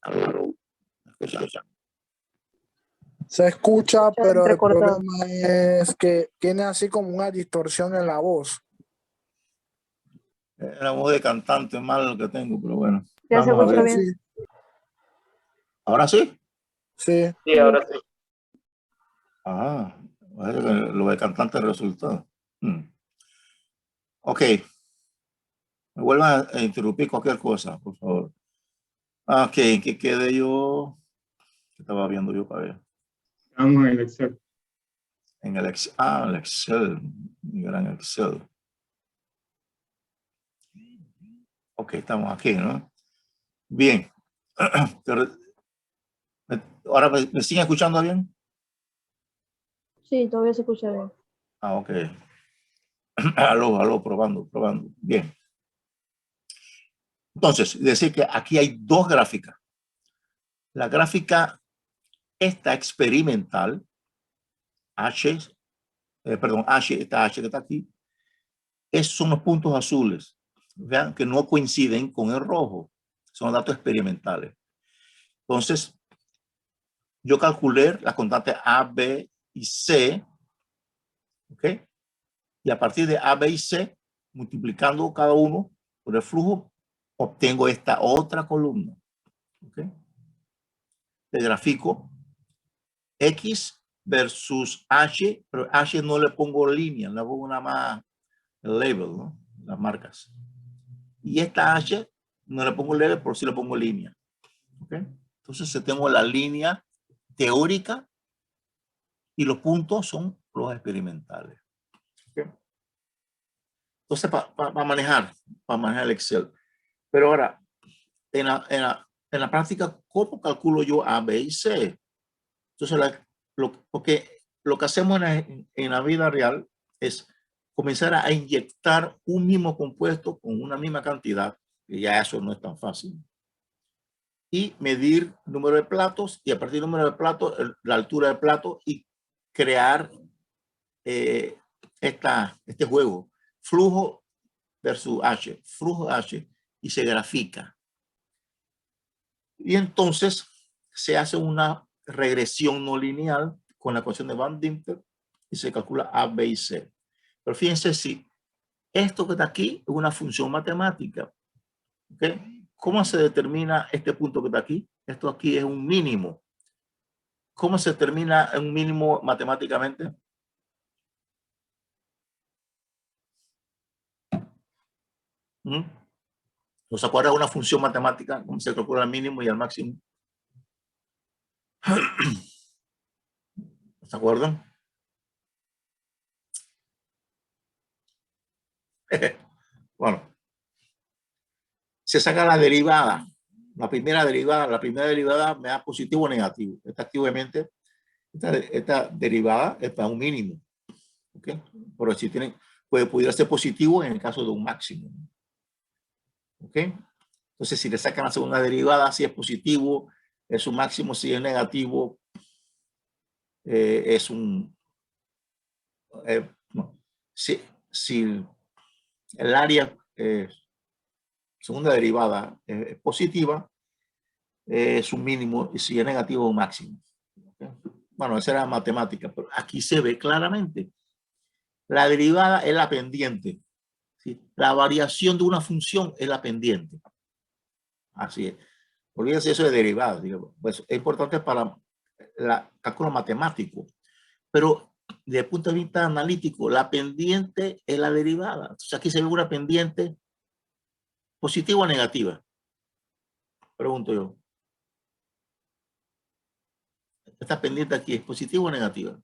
Aló. Escucha. Se escucha, pero el entrecortado. problema es que tiene así como una distorsión en la voz. La voz de cantante malo que tengo, pero bueno. Ya se Vamos a escucha ver. bien. Sí, ¿Ahora sí? sí. Sí, ahora sí. Ah, parece que lo de cantante resultó. Ok. Me vuelvan a interrumpir cualquier cosa, por favor. Ok, que quede yo. ¿Qué estaba viendo yo para ver? Vamos en el Excel. En el Excel. Ah, el Excel. Mi gran Excel. Ok, estamos aquí, ¿no? Bien. Ahora me siguen escuchando bien. Sí, todavía se escucha bien. Ah, ok. Aló, probando. Bien. Entonces, decir que aquí hay dos gráficas. La gráfica esta experimental, H, esta H que está aquí, esos son los puntos azules. Vean que no coinciden con el rojo. Son datos experimentales. Entonces, yo calculé las constantes A, B y C. ¿Ok? Y a partir de A, B y C, multiplicando cada uno por el flujo, obtengo esta otra columna. ¿Ok? De gráfico X versus H, pero H no le pongo línea, le pongo nada más el label, ¿no? Las marcas. Y esta H no le pongo label, por si le pongo línea. ¿Ok? Entonces tengo la línea teórica y los puntos son los experimentales. ¿Ok? Entonces, para manejar el Excel. Pero ahora, en la práctica, ¿cómo calculo yo A, B y C? Entonces, porque lo que hacemos en la vida real es comenzar a inyectar un mismo compuesto con una misma cantidad, y ya eso no es tan fácil. Y medir el número de platos, y a partir del número de platos, la altura del plato, y crear este juego. Flujo versus H, flujo H, y se grafica. Y entonces se hace una regresión no lineal con la ecuación de Van Dimter y se calcula A, B y C. Pero fíjense si esto que está aquí es una función matemática. ¿Okay? ¿Cómo se determina este punto que está aquí? Esto aquí es un mínimo. ¿Cómo se determina un mínimo matemáticamente? ¿Nos acuerda una función matemática? ¿Cómo se calcula el mínimo y el máximo? ¿Se acuerdan? Bueno, se saca la derivada. La primera derivada me da positivo o negativo. Esta activamente, esta derivada es para un mínimo. ¿Okay? Pero si pudiera ser positivo en el caso de un máximo. ¿Ok? Entonces, si le sacan la segunda derivada, si es positivo, es un máximo. Si es negativo, es un... no. Si el área segunda derivada es positiva, es un mínimo, y si es negativo, es un máximo. ¿Okay? Bueno, esa era matemática, pero aquí se ve claramente. La derivada es la pendiente. ¿Sí? La variación de una función es la pendiente. Así es. Olvídense eso de derivadas. Pues es importante para el cálculo matemático. Pero desde el punto de vista analítico, la pendiente es la derivada. Entonces aquí se ve una pendiente positiva o negativa. Pregunto yo. Esta pendiente aquí es positiva o negativa.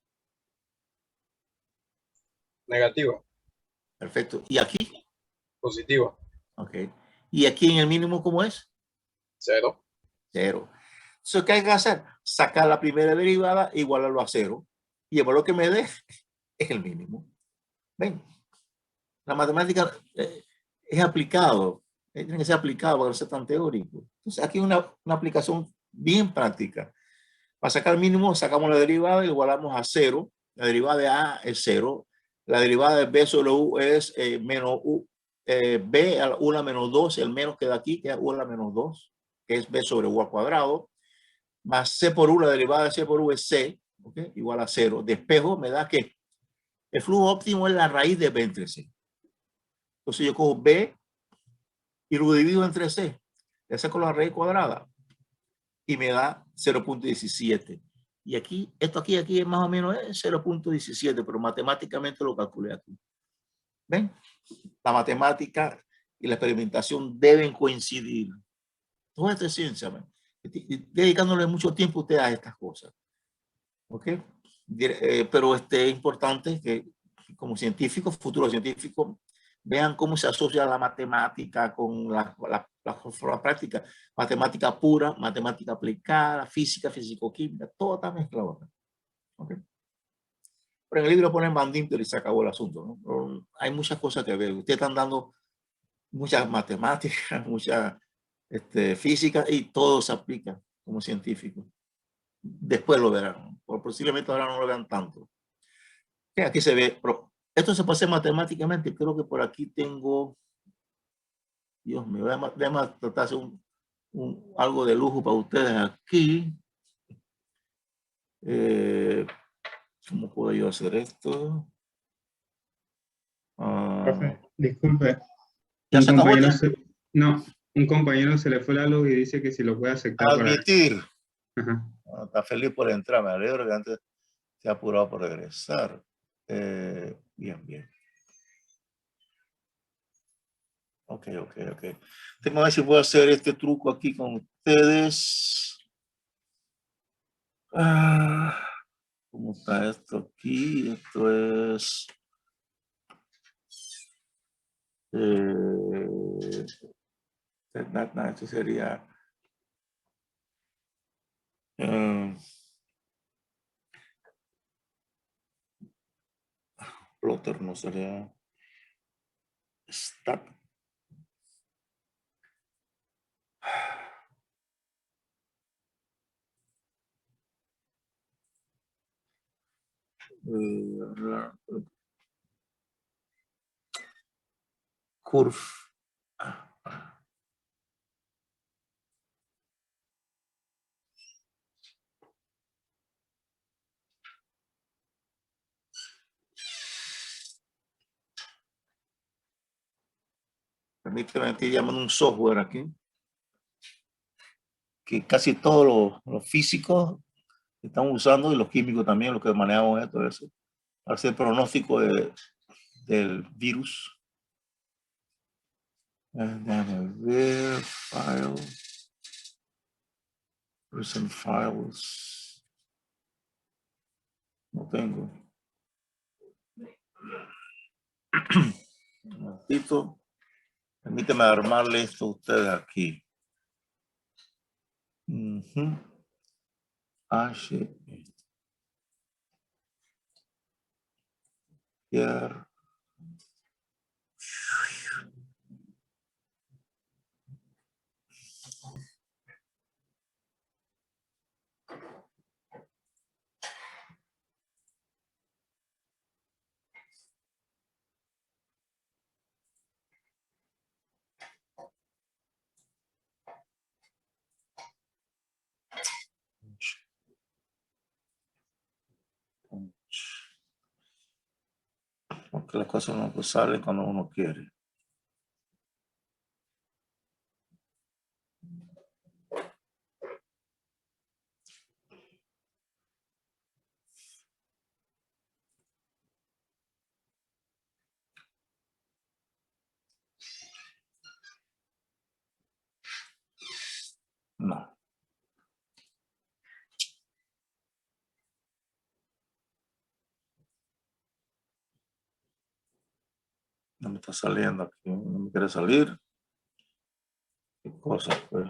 Negativa. Perfecto. ¿Y aquí? Positiva. Ok. ¿Y aquí en el mínimo cómo es? 0. 0. Entonces, ¿qué hay que hacer? Sacar la primera derivada, igualarlo a 0. Y el valor que me dé es el mínimo. ¿Ven? La matemática es aplicado. Tiene que ser aplicado para no ser tan teórico. Entonces, aquí hay una aplicación bien práctica. Para sacar el mínimo, sacamos la derivada y igualamos a 0. La derivada de A es 0. La derivada de B sobre U es menos U. B a la 1 menos 2, el menos queda aquí, que es 1 menos 2, que es B sobre U al cuadrado, más C por U, la derivada de C por U es C, ¿okay? Igual a 0. Despejo me da que el flujo óptimo es la raíz de B entre C. Entonces yo cojo B y lo divido entre C, le saco la raíz cuadrada y me da 0.17. Y aquí, esto aquí es más o menos 0.17, pero matemáticamente lo calculé aquí. ¿Ven? La matemática y la experimentación deben coincidir. Toda esta ciencia, man, dedicándole mucho tiempo a ustedes a estas cosas. ¿Ok? Pero es importante que como científicos, futuros científicos, vean cómo se asocia la matemática con la práctica. Matemática pura, matemática aplicada, física, físico-química, todo está mezclado. ¿Okay? Pero en el libro ponen Bandinter y se acabó el asunto. ¿No? Pero hay muchas cosas que ver. Ustedes están dando muchas matemáticas, mucha física y todo se aplica como científico. Después lo verán. Posiblemente ahora no lo vean tanto. Aquí se ve, pero esto se puede hacer matemáticamente. Creo que por aquí tengo, Dios mío, déjame tratar de hacer algo de lujo para ustedes aquí. ¿Cómo puedo yo hacer esto? Profe, disculpe. ¿Ya se acabó? Un compañero se le fue la luz y dice que si lo puede aceptar Admitir. Ajá. Está feliz por entrar, me alegro que antes se ha apurado por regresar. Bien, bien. Ok. Tengo que ver si puedo hacer este truco aquí con ustedes. ¿Cómo está esto aquí? Esto es... esto sería... plotter no sería... stat. Curve. Permíteme, aquí llaman un software aquí, que casi todos los físicos están usando, y los químicos también, los que manejamos esto, eso, para hacer pronóstico del virus. Déjame ver, file, recent files. No tengo. Un momentito. Permíteme armarle esto a ustedes aquí. H. Here. Porque las cosas no pues salen cuando uno quiere. No. No me está saliendo aquí. No me quiere salir. ¿Qué cosa? Pues?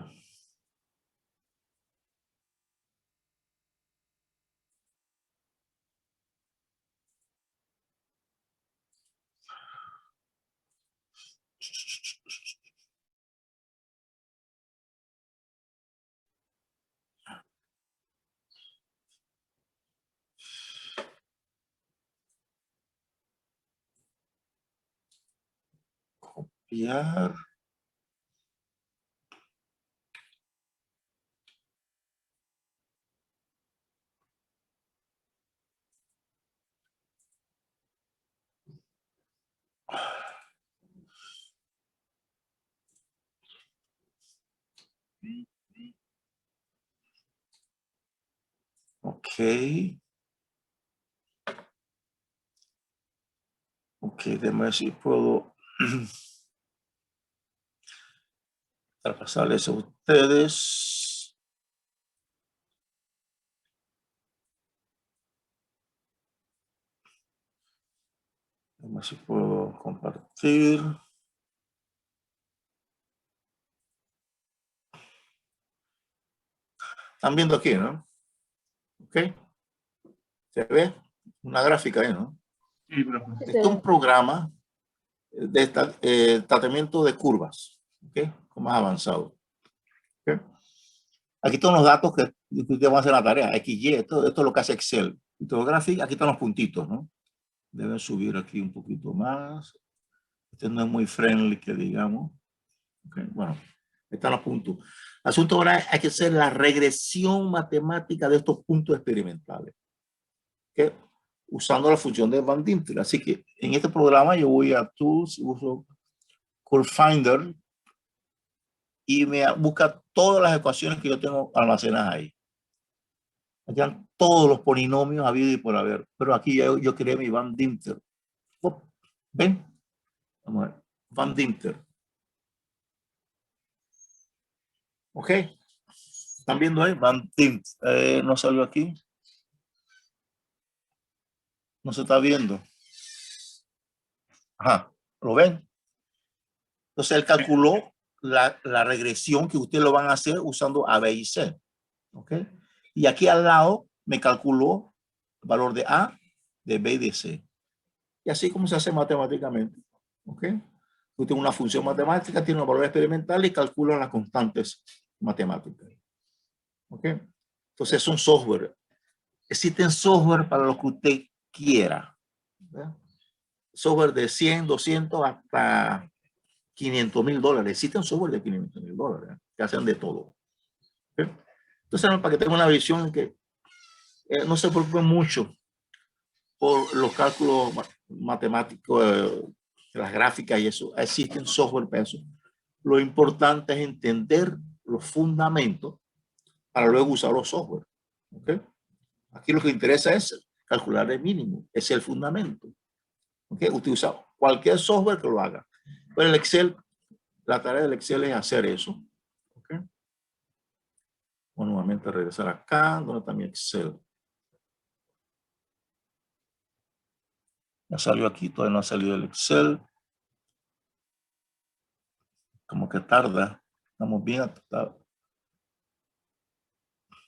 Copiar. Ok. Ok, déjame ver si puedo traspasarles a ustedes. Déjame ver si puedo compartir. Están viendo aquí, ¿no? Ok. ¿Se ve? Una gráfica ahí, ¿no? Sí, profe. Este es un programa de tratamiento de curvas, ¿ok? Con más avanzado. ¿Okay? Aquí están los datos que ustedes van a hacer la tarea, XY, esto es lo que hace Excel. Gráfico, aquí están los puntitos, ¿no? Deben subir aquí un poquito más. Este no es muy friendly, que digamos. Okay, bueno, están los puntos. El asunto ahora hay que hacer la regresión matemática de estos puntos experimentales, ¿okay? Usando la función de Van Dieter. Así que en este programa yo voy a Tools, uso Curve Finder y me busca todas las ecuaciones que yo tengo almacenadas ahí. Aquí están todos los polinomios habidos y por haber. Pero aquí yo creé mi Van Dieter. ¿Ven? Vamos a ver. Van Dieter. ¿Ok? ¿Están viendo ahí? Van Dieter. ¿No salió aquí? No se está viendo. Ajá. ¿Lo ven? Entonces él calculó la regresión que ustedes lo van a hacer usando A, B y C. ¿Ok? Y aquí al lado me calculó el valor de A, de B y de C. Y así como se hace matemáticamente. ¿Ok? Usted tiene una función matemática, tiene un valor experimental y calcula las constantes matemáticas. ¿Ok? Entonces es un software. Existen software para lo que usted quiera. ¿Verdad? Software de 100, 200 hasta $500,000. Existen software de $500,000 que hacen de todo. ¿Ok? Entonces, para que tenga una visión que no se preocupen mucho por los cálculos matemáticos, las gráficas y eso. Existen software para eso. Lo importante es entender los fundamentos para luego usar los software. ¿Okay? Aquí lo que interesa es calcular el mínimo, es el fundamento. ¿Okay? Usted usa cualquier software que lo haga. Pero el Excel, la tarea del Excel es hacer eso. ¿Okay? Voy nuevamente a regresar acá, donde está mi Excel. Ya salió aquí, todavía no ha salido el Excel. Como que tarda. Estamos bien.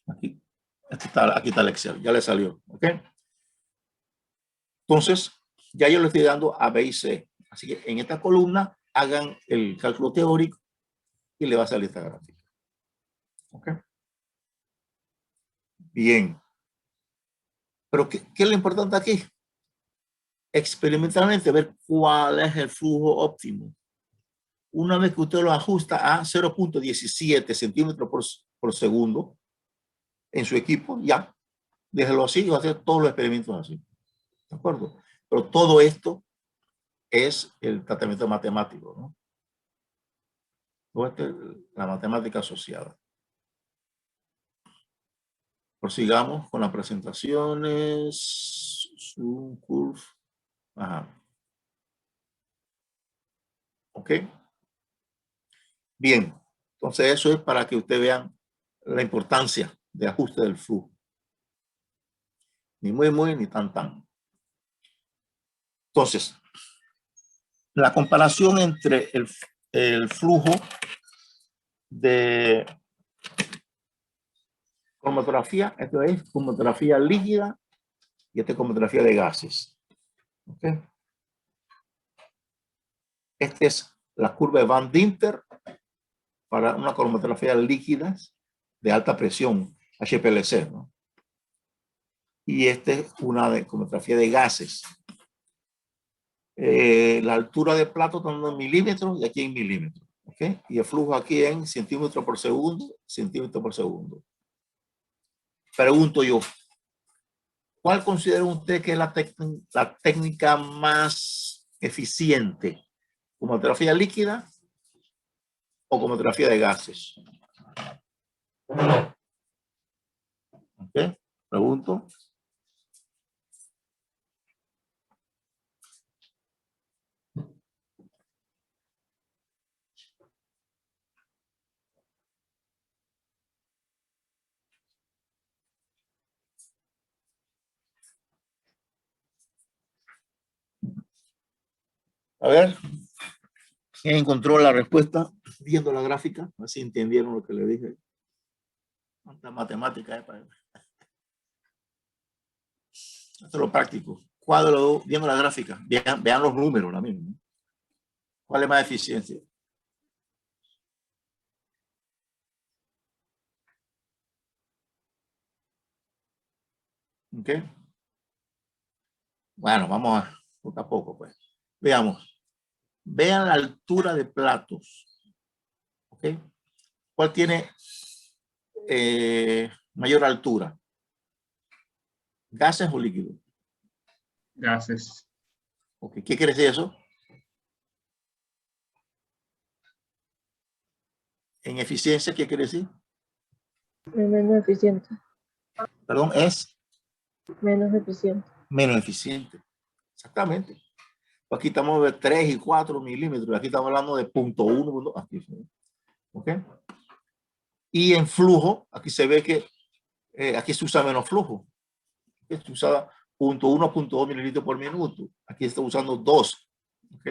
Aquí está el Excel. Ya le salió. ¿Ok? Entonces, ya yo le estoy dando a B y C. Así que en esta columna hagan el cálculo teórico y le va a salir esta gráfica. ¿Ok? Bien. Pero ¿qué es lo importante aquí? Experimentalmente ver cuál es el flujo óptimo. Una vez que usted lo ajusta a 0.17 centímetros por segundo en su equipo, ya, déjelo así y va a hacer todos los experimentos así. ¿De acuerdo? Pero todo esto es el tratamiento matemático, ¿no? Todo esto es la matemática asociada. Prosigamos con las presentaciones. Zoom, curve. Ajá. ¿Ok? Bien. Entonces eso es para que ustedes vean la importancia de ajuste del flujo. Ni muy, ni tan. Entonces, la comparación entre el flujo de cromatografía, esto es cromatografía líquida y esta es cromatografía de gases. ¿Okay? Esta es la curva de Van Dinter para una cromatografía líquida de alta presión, HPLC, ¿no? Y esta es una de cromatografía de gases. La altura de plato está en milímetros y aquí en milímetros. ¿Okay? Y el flujo aquí en centímetros por segundo, centímetros por segundo. Pregunto yo, ¿cuál considera usted que es la técnica más eficiente? ¿Cromatografía líquida o cromatografía de gases? ¿Okay? Pregunto. A ver, ¿quién encontró la respuesta viendo la gráfica? Así entendieron lo que le dije. ¿Cuánta matemática es para él? Esto es lo práctico. Cuadro, viendo la gráfica. Vean los números, la misma. ¿Cuál es más eficiencia? ¿Ok? Bueno, vamos a poco a poco, pues. Veamos. Vean la altura de platos. ¿Ok? ¿Cuál tiene mayor altura? ¿Gases o líquidos? Gases. Okay. ¿Qué quiere decir eso? En eficiencia, ¿qué quiere decir? Menos eficiente. Perdón, es Menos eficiente. menos eficiente. Exactamente. Aquí estamos de 3 y 4 milímetros. Aquí estamos hablando de 0.1. Aquí. ¿Ok? Y en flujo, aquí se ve que aquí se usa menos flujo. Aquí se usa 0.1, 0.2 mililitros por minuto. Aquí está usando 2. ¿Ok?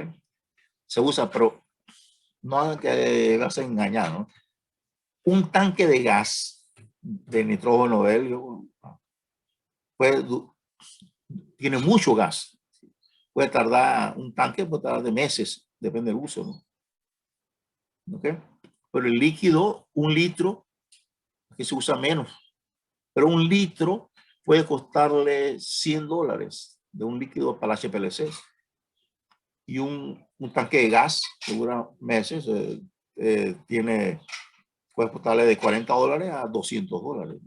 Se usa, pero no hagan que vas a engañar, ¿no? Un tanque de gas de nitrógeno helio tiene mucho gas. Puede tardar, un tanque puede tardar de meses, depende del uso, ¿no? ¿Okay? Pero el líquido, 1 litro, aquí se usa menos. Pero 1 litro puede costarle $100 de un líquido para HPLC. Y un tanque de gas que dura meses puede costarle de $40 a $200.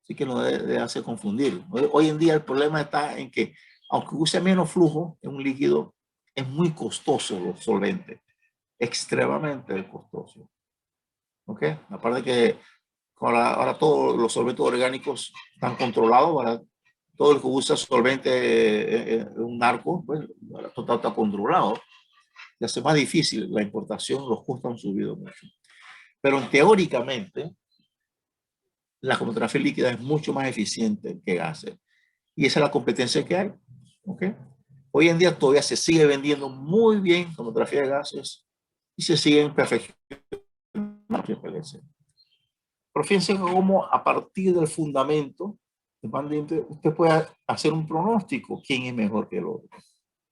Así que no debe hacer confundir. Hoy en día el problema está en que, aunque use menos flujo en un líquido, es muy costoso los solventes. Extremadamente costoso. ¿Ok? Aparte que Ahora todos los solventes orgánicos están controlados. Ahora, todo el que usa solvente un narco, pues ahora todo está controlado. Y hace más difícil la importación, los costos han subido mucho. Pero teóricamente, la cromatografía líquida es mucho más eficiente que gases. Y esa es la competencia que hay. ¿Okay? Hoy en día todavía se sigue vendiendo muy bien cromatografía de gases y se siguen perfeccionando. Pero fíjense cómo a partir del fundamento de Van Dimter, usted puede hacer un pronóstico quién es mejor que el otro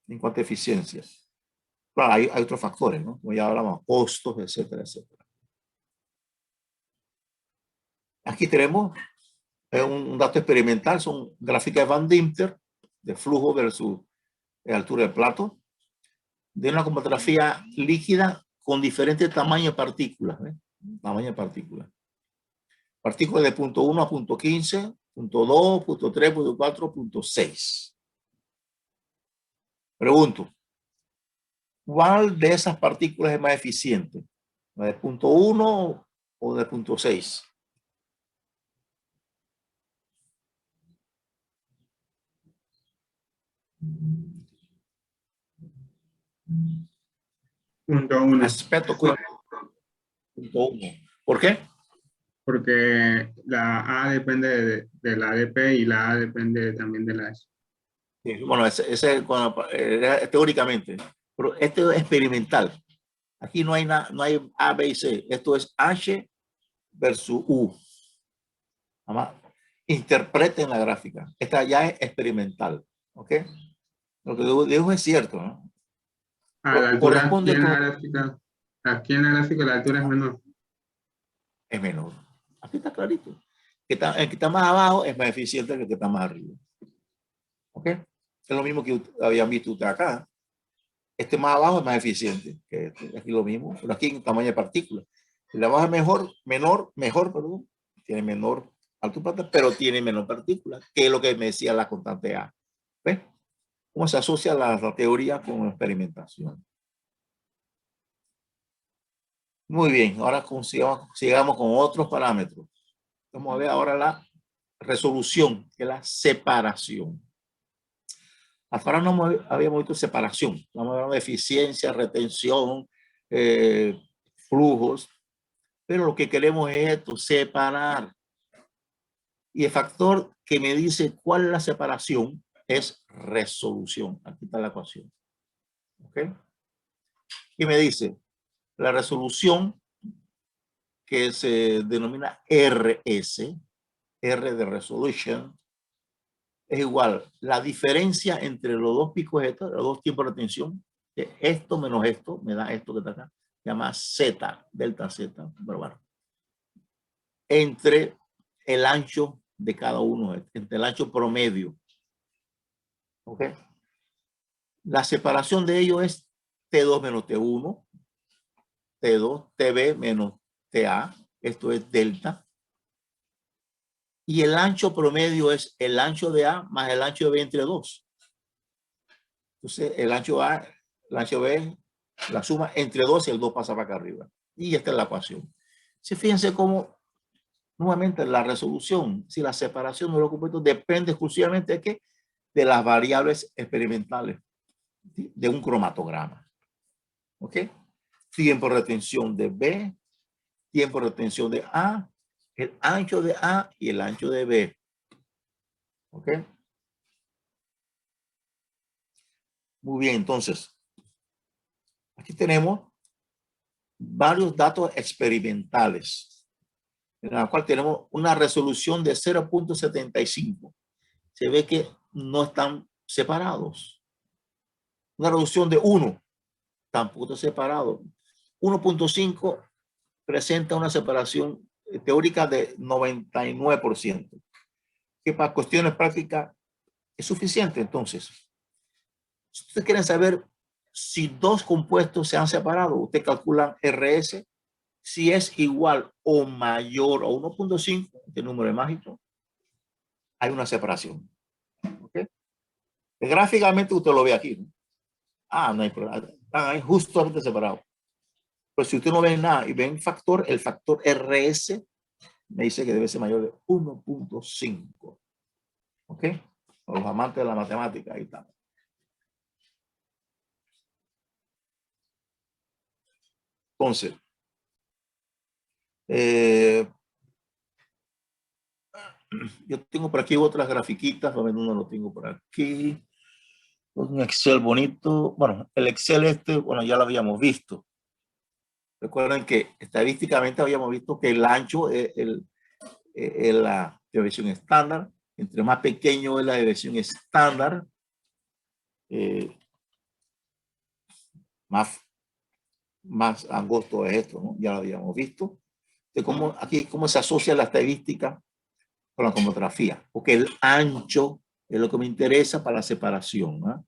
en cuanto a eficiencia. Claro, hay otros factores, ¿no? Como ya hablamos, costos, etcétera, etcétera. Aquí tenemos un dato experimental, son gráficas de Van Dimter, de flujo versus altura del plato, de una cromatografía líquida con diferentes tamaños de partículas. Tamaño de partículas. Partículas de punto 1 a punto 15, punto 2, punto 3, punto 4, punto 6. Pregunto, ¿cuál de esas partículas es más eficiente? ¿La de punto 1 o de punto 6? Punto 1. Aspecto punto 1. ¿Por qué? Porque la A depende de la ADP y la A depende también de la H. Sí, bueno, teóricamente, pero esto es experimental. Aquí no hay A, B y C. Esto es H versus U. Además, interpreten la gráfica. Esta ya es experimental. ¿Ok? Lo que digo es cierto, ¿no? A la altura, Corresponde aquí en la gráfica la altura es menor. es menor. Aquí está clarito. El que está más abajo es más eficiente que el que está más arriba. ¿Ok? Es lo mismo que habían visto ustedes acá. Este más abajo es más eficiente que este. Aquí lo mismo, pero aquí en tamaño de partículas. El de abajo es mejor, perdón, tiene menor altura, pero tiene menor partículas, que es lo que me decía la constante A. ¿Ves? ¿Cómo se asocia la teoría con la experimentación? Muy bien, ahora sigamos con otros parámetros. Vamos a ver ahora la resolución, que es la separación. Hasta ahora no habíamos visto separación. Estamos hablando de eficiencia, retención, flujos. Pero lo que queremos es esto, separar. Y el factor que me dice cuál es la separación es resolución. Aquí está la ecuación. ¿Ok? Y me dice, la resolución que se denomina RS, R de resolution, es igual la diferencia entre los dos picos estos, los dos tiempos de retención, que esto menos esto, me da esto que está acá, se llama Z, delta Z, pero bueno, entre el ancho de cada uno, entre el ancho promedio. ¿Ok? La separación de ellos es T2 menos T1, T2, TB menos TA, esto es delta. Y el ancho promedio es el ancho de A más el ancho de B entre 2. Entonces, el ancho A, el ancho B, la suma entre 2 y el 2 pasa para acá arriba. Y esta es la ecuación. Si fíjense cómo, nuevamente, la resolución, si la separación de los compuestos depende exclusivamente de qué, de las variables experimentales, ¿sí? De un cromatograma. ¿Ok? Tiempo de retención de B, tiempo de retención de A, el ancho de A y el ancho de B. ¿Ok? Muy bien, entonces, aquí tenemos varios datos experimentales, en la cual tenemos una resolución de 0.75. Se ve que no están separados. Una resolución de 1, tampoco separado. 1.5 presenta una separación teórica de 99%, que para cuestiones prácticas es suficiente. Entonces, si ustedes quieren saber si dos compuestos se han separado, usted calcula RS, si es igual o mayor a 1.5, este número mágico, hay una separación. ¿Okay? Gráficamente usted lo ve aquí, ¿no? No hay problema, están ahí justamente separados. Pues si usted no ve nada y ve un factor, el factor RS me dice que debe ser mayor de 1.5. ¿Ok? Para los amantes de la matemática, ahí está. Entonces, yo tengo por aquí otras grafiquitas, no lo tengo por aquí. Un Excel bonito. Bueno, el Excel bueno, ya lo habíamos visto. Recuerden que estadísticamente habíamos visto que el ancho es la desviación estándar. Entre más pequeño es la desviación estándar, más angosto es esto, ¿no? Ya lo habíamos visto. De cómo se asocia la estadística con la cromografía, porque el ancho es lo que me interesa para la separación, ¿no?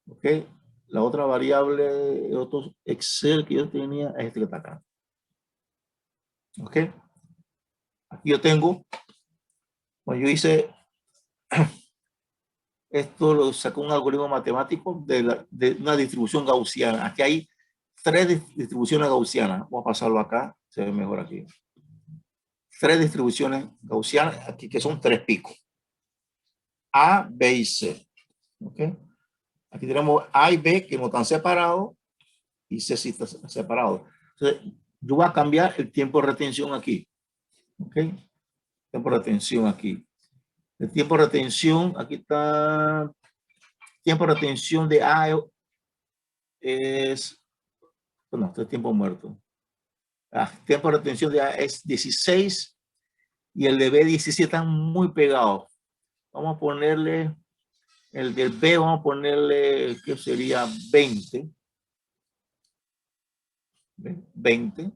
¿Ok? La otra variable, el otro Excel que yo tenía es este que está acá. ¿Ok? Aquí yo tengo, bueno, yo hice esto, lo sacó un algoritmo matemático de una distribución gaussiana. Aquí hay 3 distribuciones gaussianas. Voy a pasarlo acá, se ve mejor aquí. 3 distribuciones gaussianas, aquí que son 3 picos. A, B y C. ¿Ok? Aquí tenemos A y B que no están separados y C sí está separado. Entonces, yo voy a cambiar el tiempo de retención aquí. ¿Ok? Tiempo de retención aquí. El tiempo de retención, aquí está. Tiempo de retención de A es. Bueno, este es tiempo muerto. Tiempo de retención de A es 16 y el de B 17 están muy pegados. Vamos a ponerle. El del B vamos a ponerle, ¿qué sería? 20. 20.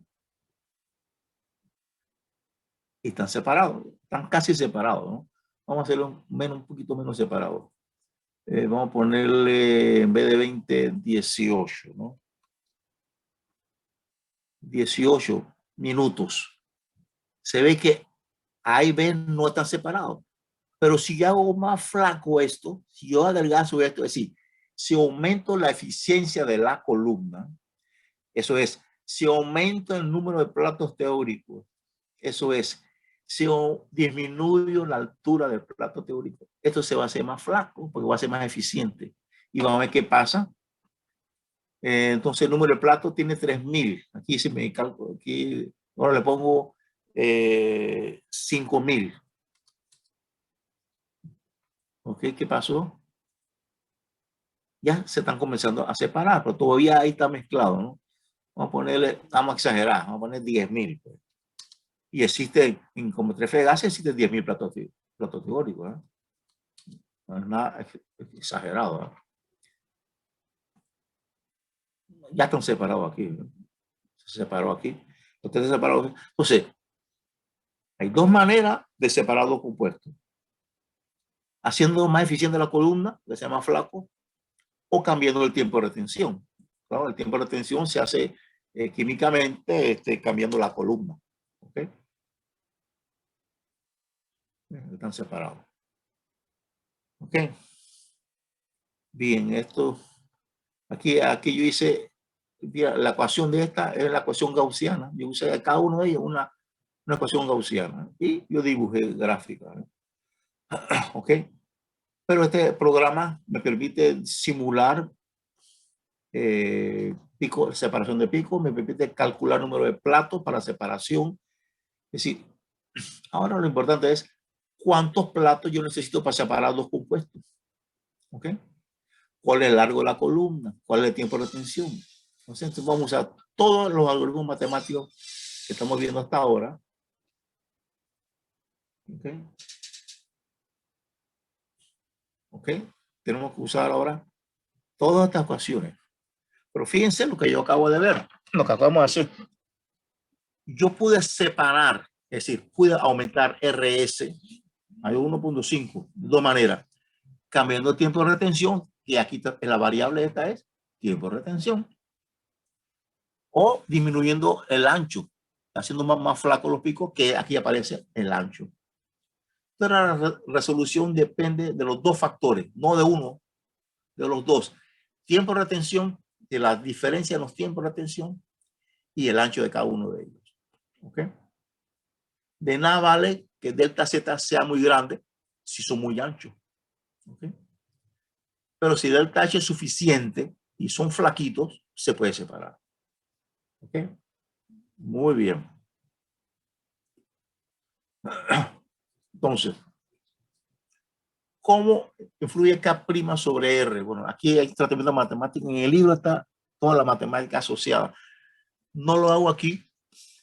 Y están separados. Están casi separados, ¿no? Vamos a hacerlo un poquito menos separado. Vamos a ponerle, en vez de 20, 18, ¿no? 18 minutos. Se ve que A y B no están separados. Pero si yo hago más flaco esto, si yo adelgazo esto, es decir, si aumento la eficiencia de la columna, eso es, si aumento el número de platos teóricos, eso es, si disminuyo la altura del plato teórico, esto se va a hacer más flaco porque va a ser más eficiente. Y vamos a ver qué pasa. Entonces el número de platos tiene 3000. Aquí se me calcula, aquí ahora le pongo 5000. ¿Ok? ¿Qué pasó? Ya se están comenzando a separar, pero todavía ahí está mezclado, ¿no? Vamos a ponerle, vamos a exagerar, vamos a poner 10.000. Pues. Y existe, como 3 gases, existen 10.000 platos teóricos. No es nada exagerado. Ya están separados aquí. Se separó aquí. Ustedes separados. Entonces, hay 2 maneras de separar los compuestos. Haciendo más eficiente la columna, que sea más flaco, o cambiando el tiempo de retención. Claro, el tiempo de retención se hace químicamente cambiando la columna. ¿Ok? Están separados. ¿Ok? Bien, esto. Aquí yo hice, la ecuación de esta es la ecuación gaussiana. Yo usé a cada uno de ellos una ecuación gaussiana. Y yo dibujé gráfica. ¿Ok? Pero este programa me permite simular separación de picos, me permite calcular número de platos para separación. Es decir, ahora lo importante es cuántos platos yo necesito para separar 2 compuestos. ¿Ok? ¿Cuál es el largo de la columna? ¿Cuál es el tiempo de retención? Entonces vamos a usar todos los algoritmos matemáticos que estamos viendo hasta ahora. ¿Ok? ¿Ok? Tenemos que usar ahora todas estas ecuaciones. Pero fíjense lo que yo acabo de ver, lo que acabamos de hacer. Yo pude separar, es decir, pude aumentar RS a 1.5 de 2 maneras. Cambiando el tiempo de retención, y aquí la variable esta es tiempo de retención. O disminuyendo el ancho, haciendo más flacos los picos, que aquí aparece el ancho. Pero la resolución depende de los 2 factores, no de uno, de los 2. Tiempo de retención, de la diferencia en los tiempos de retención y el ancho de cada uno de ellos. ¿Ok? De nada vale que delta Z sea muy grande si son muy anchos. ¿Okay? Pero si delta H es suficiente y son flaquitos, se puede separar. ¿Okay? Muy bien. Entonces, ¿cómo influye K' sobre R? Bueno, aquí hay tratamiento matemático. En el libro está toda la matemática asociada. No lo hago aquí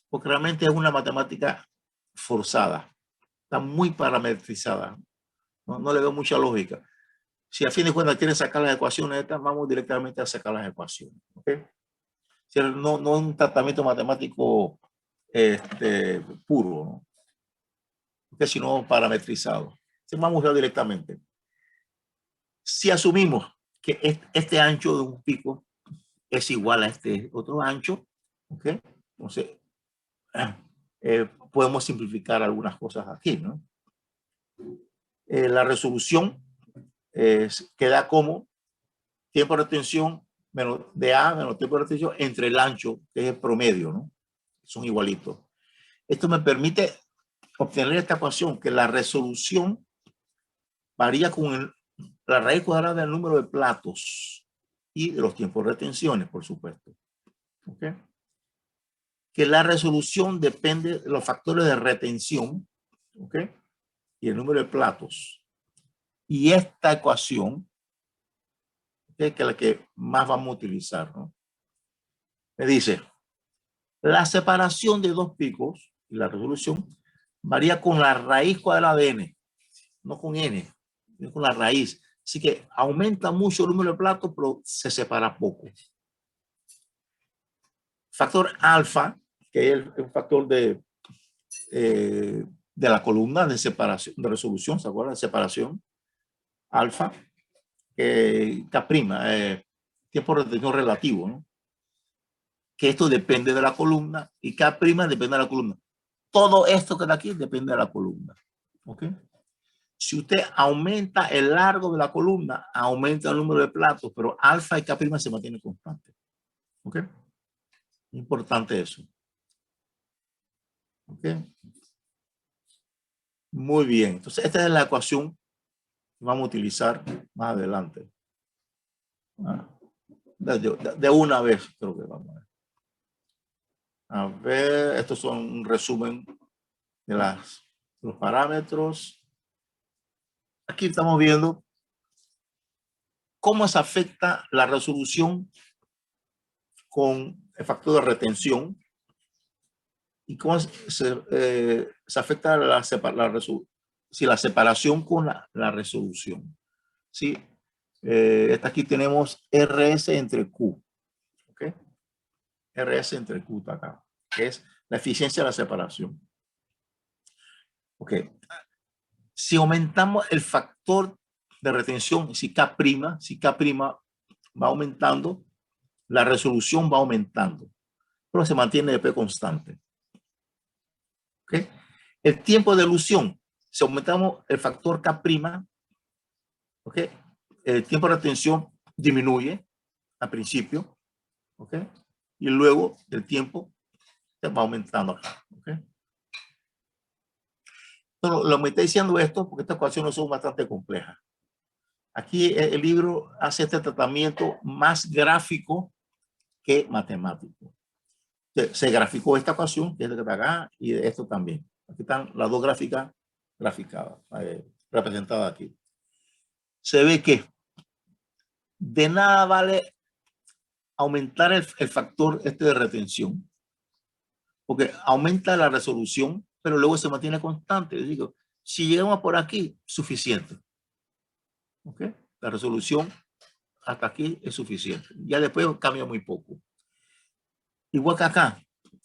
porque realmente es una matemática forzada. Está muy parametrizada. No le veo mucha lógica. Si a fin de cuentas quieren sacar las ecuaciones estas, vamos directamente a sacar las ecuaciones. ¿Okay? No es un tratamiento matemático puro, ¿no? Porque sino parametrizado. Entonces vamos a usar directamente. Si asumimos que este ancho de un pico es igual a este otro ancho, ¿okay? Entonces podemos simplificar algunas cosas aquí, ¿no? La resolución queda como tiempo de retención menos de A menos tiempo de retención entre el ancho, que es el promedio, ¿no? Son igualitos. Esto me permite obtener esta ecuación, que la resolución varía con la raíz cuadrada del número de platos y de los tiempos de retenciones, por supuesto. ¿Okay? Que la resolución depende de los factores de retención, ¿okay? Y el número de platos. Y esta ecuación, ¿okay? Que es la que más vamos a utilizar, ¿no? Me dice, la separación de dos picos y la resolución varía con la raíz cuadrada de n, no con n, sino con la raíz. Así que aumenta mucho el número de platos, pero se separa poco. Factor alfa, que es el factor de la columna de separación, de resolución, ¿se acuerdan? De separación. Alfa, K', tiempo de retención relativo, ¿no? Que esto depende de la columna y K' depende de la columna. Todo esto que está aquí depende de la columna. ¿Ok? Si usted aumenta el largo de la columna, aumenta el número de platos, pero alfa y K' se mantienen constantes. ¿Ok? Importante eso. ¿Ok? Muy bien. Entonces, esta es la ecuación que vamos a utilizar más adelante. De una vez, creo que vamos a ver. A ver, estos son un resumen de los parámetros. Aquí estamos viendo cómo se afecta la resolución con el factor de retención y cómo se afecta la separación con la resolución. ¿Sí? Aquí tenemos RS entre Q. ¿Ok? RS entre Q está acá, que es la eficiencia de la separación. Ok. Si aumentamos el factor de retención, si K' va aumentando, la resolución va aumentando, pero se mantiene de P constante. ¿Okay? El tiempo de dilución, si aumentamos el factor K', ¿okay? El tiempo de retención disminuye al principio, ¿okay? Y luego el tiempo va aumentando acá. ¿Okay? Pero lo me está diciendo esto porque estas ecuaciones son bastante complejas. Aquí el libro hace este tratamiento más gráfico que matemático. Se graficó esta ecuación, que es la que está acá, y esto también. Aquí están las dos gráficas graficadas, representadas aquí. Se ve que de nada vale aumentar el factor de retención, porque aumenta la resolución, pero luego se mantiene constante. Les digo, si llegamos por aquí, suficiente. ¿Ok? La resolución hasta aquí es suficiente. Ya después cambia muy poco. Igual que acá,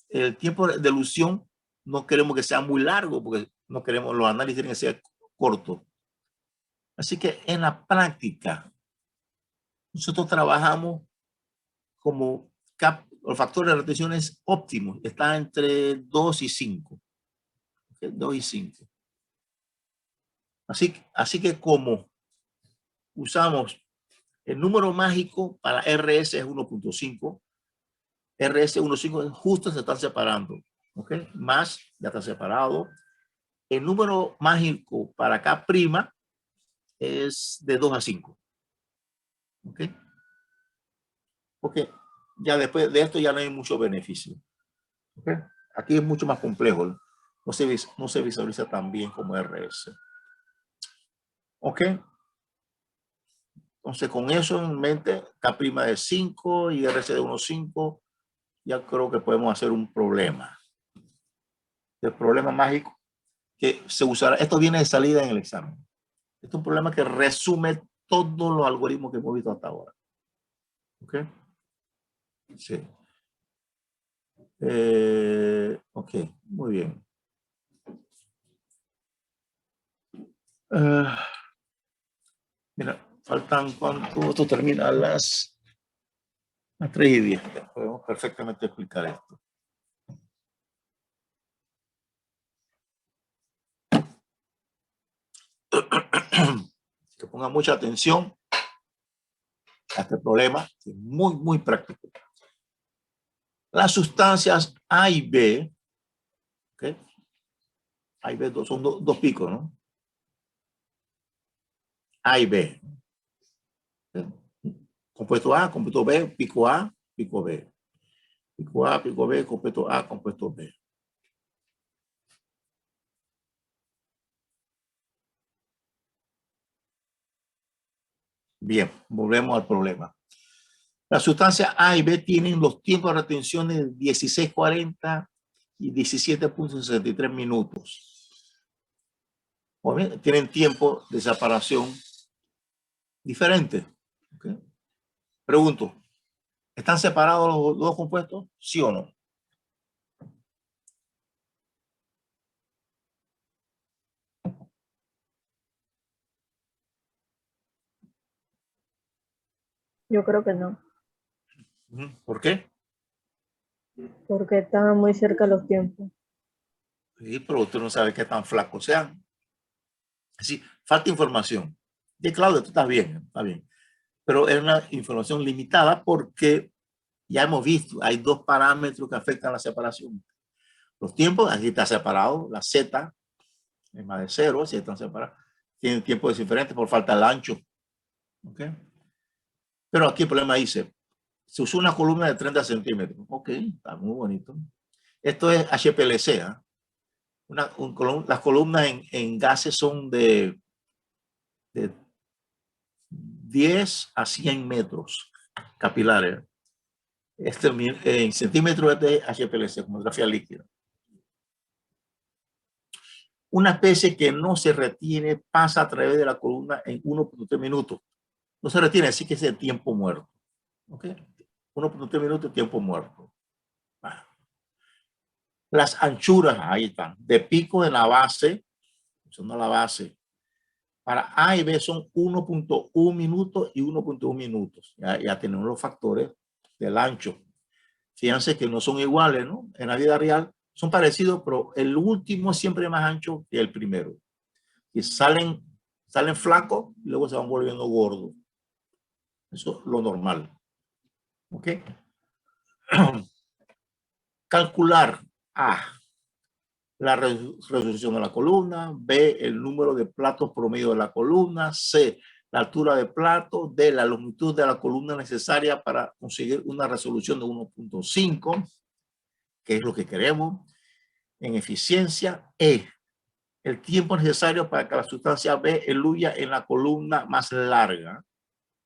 el tiempo de dilución no queremos que sea muy largo porque no queremos, los análisis tienen que ser cortos. Así que en la práctica, nosotros trabajamos como el factor de retención es óptimo, está entre 2 y 5. ¿Okay? 2 y 5. Así que como usamos el número mágico para RS es 1.5, RS 1.5 justo se están separando. ¿Okay? Más ya está separado. el número mágico para K' es de 2 a 5. ¿Ok? Porque ya después de esto ya no hay mucho beneficio. ¿Ok? Aquí es mucho más complejo. No se visualiza tan bien como RS. ¿Ok? Entonces, con eso en mente, K' de 5 y RC de 1,5, ya creo que podemos hacer un problema. El problema mágico que se usará. Esto viene de salida en el examen. Este es un problema que resume todos los algoritmos que hemos visto hasta ahora. ¿Ok? Sí. Ok, muy bien. Mira, faltan cuánto. Esto termina a las 3:10. Podemos perfectamente explicar esto. Que pongan mucha atención a este problema, que es muy, muy práctico. Las sustancias A y B, ¿okay? A y B son dos picos, ¿no? A y B. ¿Okay? Compuesto A, compuesto B, pico A, pico B. Pico A, pico B, compuesto A, compuesto B. Bien, volvemos al problema. Las sustancias A y B tienen los tiempos de retención de 16:40 y 17:63 minutos. Bien, tienen tiempo de separación diferente. ¿Okay? Pregunto, ¿están separados los dos compuestos? ¿Sí o no? Yo creo que no, ¿Por qué? porque estaban muy cerca los tiempos. Sí, pero usted no sabe qué tan flacos sean. Sí, falta información. Y Claudio, tú estás bien, está bien. Pero es una información limitada porque ya hemos visto, hay dos parámetros que afectan la separación. Los tiempos, aquí está separado, la Z es más de 0, si están separados. Tienen tiempos diferentes por falta del ancho. ¿Ok? Pero aquí el problema dice, se usó una columna de 30 centímetros. Ok, está muy bonito. Esto es HPLC. ¿Eh? Las columnas en gases son de 10 a 100 metros capilares. En centímetros es de HPLC, como grafía líquida. Una especie que no se retiene pasa a través de la columna en 1.3 minutos. No se retiene, así que es el tiempo muerto. ¿Ok? 1.3 minutos, tiempo muerto. Bueno. Las anchuras, ahí están, de pico en la base, usando la base, para A y B son 1.1 minutos y 1.1 minutos. Ya tenemos los factores del ancho. Fíjense que no son iguales, ¿no? En la vida real son parecidos, pero el último es siempre más ancho que el primero. Y salen flacos y luego se van volviendo gordos. Eso es lo normal. ¿Ok? Calcular A, la resolución de la columna, B, el número de platos promedio de la columna, C, la altura de plato, D, la longitud de la columna necesaria para conseguir una resolución de 1.5, que es lo que queremos. En eficiencia, E, el tiempo necesario para que la sustancia B eluya en la columna más larga,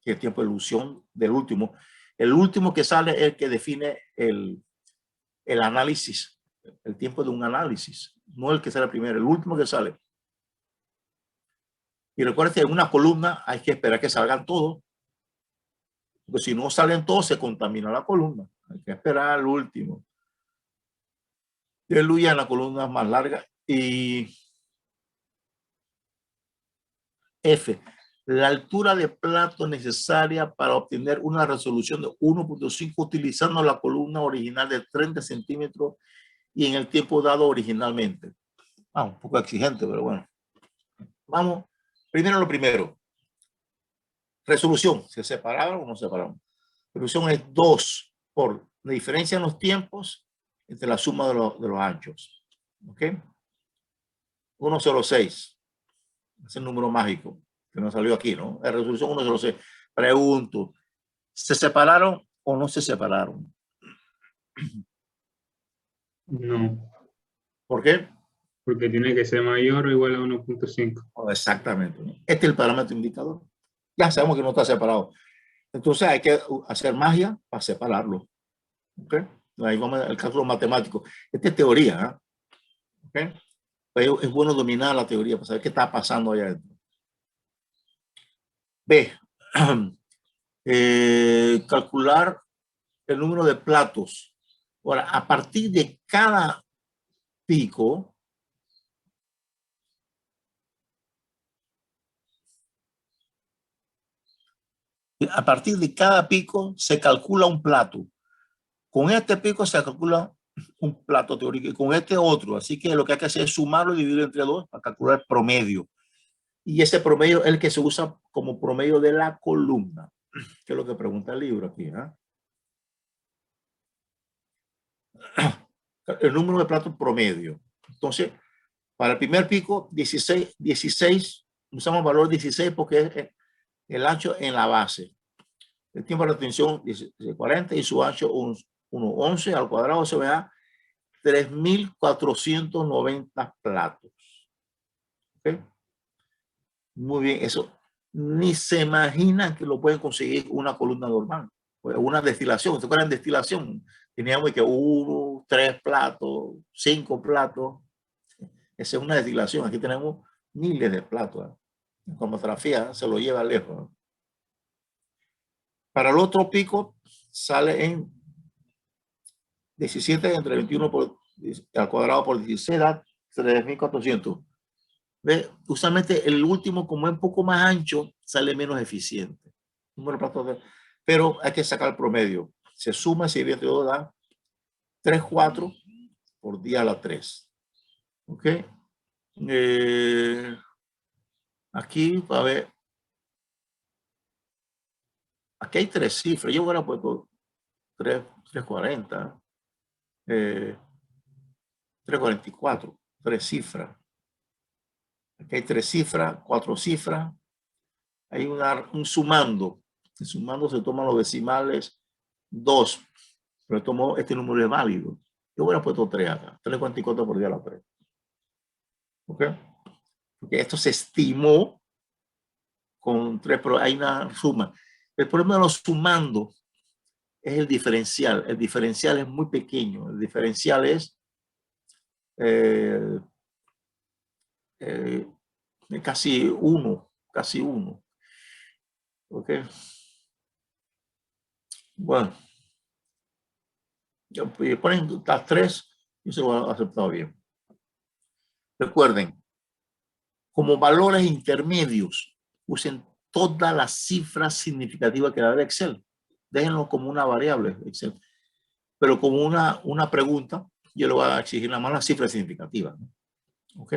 que es el tiempo de elusión del último. El último que sale es el que define el análisis, el tiempo de un análisis, no el que sale primero, el último que sale. Y recuerda que en una columna hay que esperar que salgan todos, porque si no salen todos se contamina la columna. Hay que esperar al último. Diluya en la columna más larga. Y F, la altura de plato necesaria para obtener una resolución de 1.5 utilizando la columna original de 30 centímetros y en el tiempo dado originalmente. Un poco exigente, pero bueno. Vamos, primero lo primero. Resolución, ¿se separaron o no se separaron? Resolución es 2 por la diferencia en los tiempos entre la suma de los anchos. ¿Ok? 106. Es el número mágico que nos salió aquí, ¿no? La resolución 106. Pregunto, ¿se separaron o no se separaron? No, ¿Por qué? porque tiene que ser mayor o igual a 1.5. Oh, exactamente, ¿no? Este es el parámetro indicador. Ya sabemos que no está separado. Entonces hay que hacer magia para separarlo. ¿Okay? Ahí vamos al cálculo matemático. Esta es teoría. ¿Okay? Pero es bueno dominar la teoría para saber qué está pasando allá adentro. B. Calcular el número de platos. Ahora, a partir de cada pico, se calcula un plato. Con este pico se calcula un plato teórico y con este otro. Así que lo que hay que hacer es sumarlo y dividirlo entre dos para calcular el promedio. Y ese promedio es el que se usa como promedio de la columna, que es lo que pregunta el libro aquí. El número de platos promedio. Entonces, para el primer pico, 16, usamos el valor 16 porque es el ancho en la base. El tiempo de retención 40 y su ancho 1,11 al cuadrado se vea 3.490 platos. ¿Okay? Muy bien, eso ni se imaginan que lo pueden conseguir una columna normal, una destilación. ¿Ustedes acuerdan de destilación? Teníamos que 1, 3 platos, 5 platos. Esa es una destilación. Aquí tenemos miles de platos. La cromografía se lo lleva lejos. Para el otro pico sale en 17 entre 21 al cuadrado por 16 da 3.400. Usualmente el último, como es un poco más ancho, sale menos eficiente. Pero hay que sacar el promedio. Se suma, se divide todo, da 3,4 por día a la 3. ¿Ok? Aquí, a ver. Aquí hay 3 cifras. Yo hubiera puesto 340. 344. 3 cifras. Aquí hay 3 cifras, 4 cifras. Hay un sumando. El sumando se toman los decimales 2. Pero tomo este número es válido. Yo hubiera puesto 3 acá. 344 por día a la 3. ¿Ok? Porque esto se estimó con 3, pero hay una suma. El problema de los sumando es el diferencial. El diferencial es muy pequeño. El diferencial es casi 1. Casi 1. ¿Ok? Bueno. Ponen las 3 y se lo han aceptado bien. Recuerden, como valores intermedios, usen todas las cifras significativas que da de Excel. Déjenlo como una variable Excel. Pero como una pregunta, yo le voy a exigir nada más las cifras significativas. ¿Ok?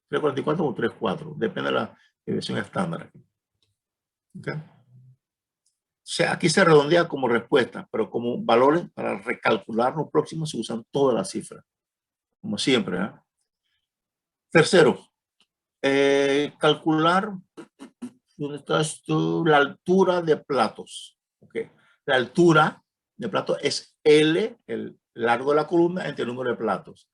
344 o 34. Depende de la versión estándar. ¿Ok? O sea, aquí se redondea como respuesta, pero como valores para recalcular los próximos se usan todas las cifras. Como siempre. Tercero, calcular ¿dónde estás tú? La altura de platos. Okay. La altura de platos es L, el largo de la columna, entre el número de platos.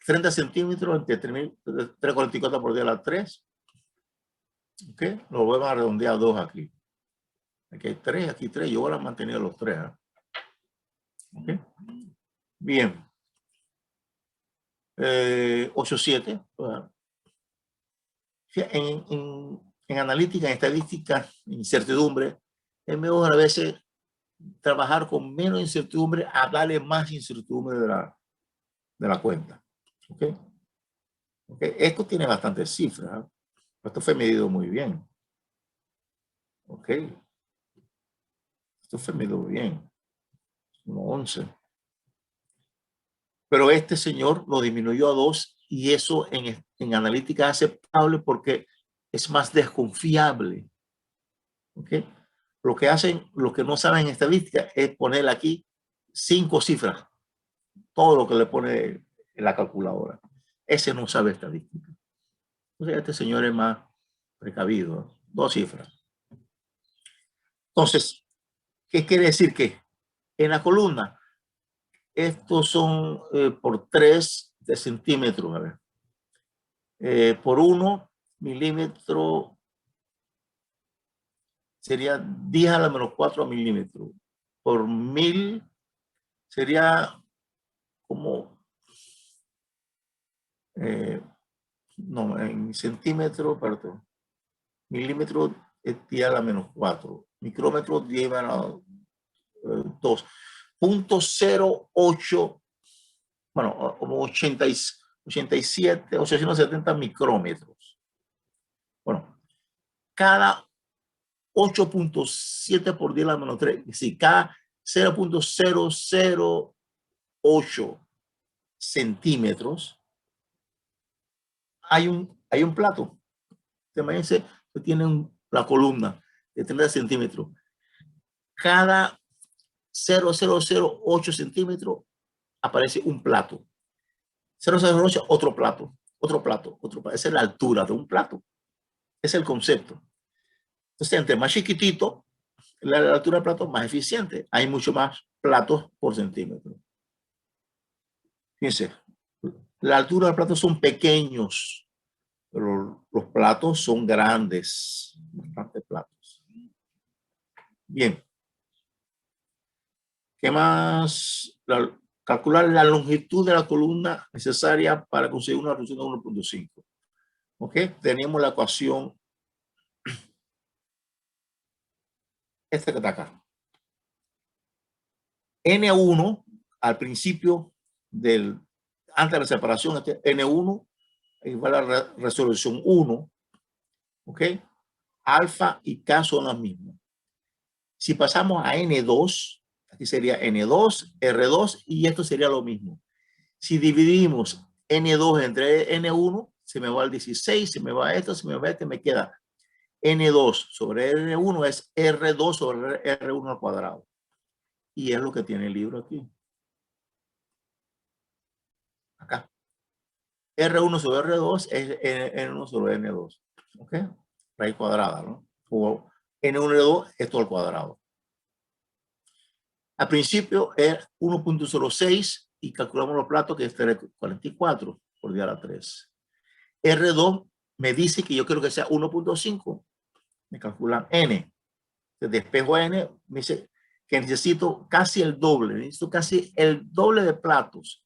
30 centímetros entre 344 por día a la 3. Okay. Lo voy a redondear a 2 aquí. Aquí hay 3, aquí 3. Yo voy a mantener los 3. Okay. Bien. 8,7. En analítica, en estadística, incertidumbre, es mejor a veces trabajar con menos incertidumbre a darle más incertidumbre de la cuenta. ¿Okay? Okay. Esto tiene bastantes cifras. Esto fue medido muy bien. Ok. Esto fue medido bien. 1,11. Pero este señor lo disminuyó a 2 y eso en analítica es aceptable porque es más desconfiable. ¿Ok? Lo que hacen los que no saben estadística es poner aquí 5 cifras. Todo lo que le pone en la calculadora. Ese no sabe estadística. Entonces este señor es más precavido. 2 cifras. Entonces, ¿qué quiere decir? Que en la columna, estos son por 3 de centímetros, a ver. Por 1 milímetro sería 10 a la menos 4 milímetros. Por 1000 sería como, no, en centímetros, perdón, milímetros es 10 a la menos 4, micrómetros 10 a la 2, 0.08, bueno, como 87, 870 micrómetros. Bueno, cada 8.7 por 10 a la menos 3, es decir, cada 0.008 centímetros hay un plato. Imagínense que tienen la columna de 30 centímetros. Cada 0.008 centímetros aparece un plato. 0.008, otro plato, otro plato, otro plato. Esa es la altura de un plato. Ese es el concepto. Entonces, entre más chiquitito, la altura del plato más eficiente. Hay mucho más platos por centímetro. Fíjense, la altura del plato son pequeños, pero los platos son grandes, bastantes platos. Bien. ¿Qué más? Calcular la longitud de la columna necesaria para conseguir una resolución de 1.5. ¿Ok? Tenemos la ecuación esta que está acá. N1 al principio antes de la separación, N1 igual a la resolución 1. ¿Ok? Alfa y K son las mismas. Si pasamos a N2, aquí sería N2, R2 y esto sería lo mismo. Si dividimos N2 entre N1, se me va el 16, se me va esto, se me va este, me queda N2 sobre R1 es R2 sobre R1 al cuadrado. Y es lo que tiene el libro aquí. Acá. R1 sobre R2 es N1 sobre N2. ¿Ok? Raíz cuadrada, ¿no? O N1, R2, esto al cuadrado. Al principio es 1.06 y calculamos los platos que es 44 por 10 a la 3. R2 me dice que yo quiero que sea 1.5. Me calculan N. Despejo N, me dice que necesito casi el doble. Necesito casi el doble de platos.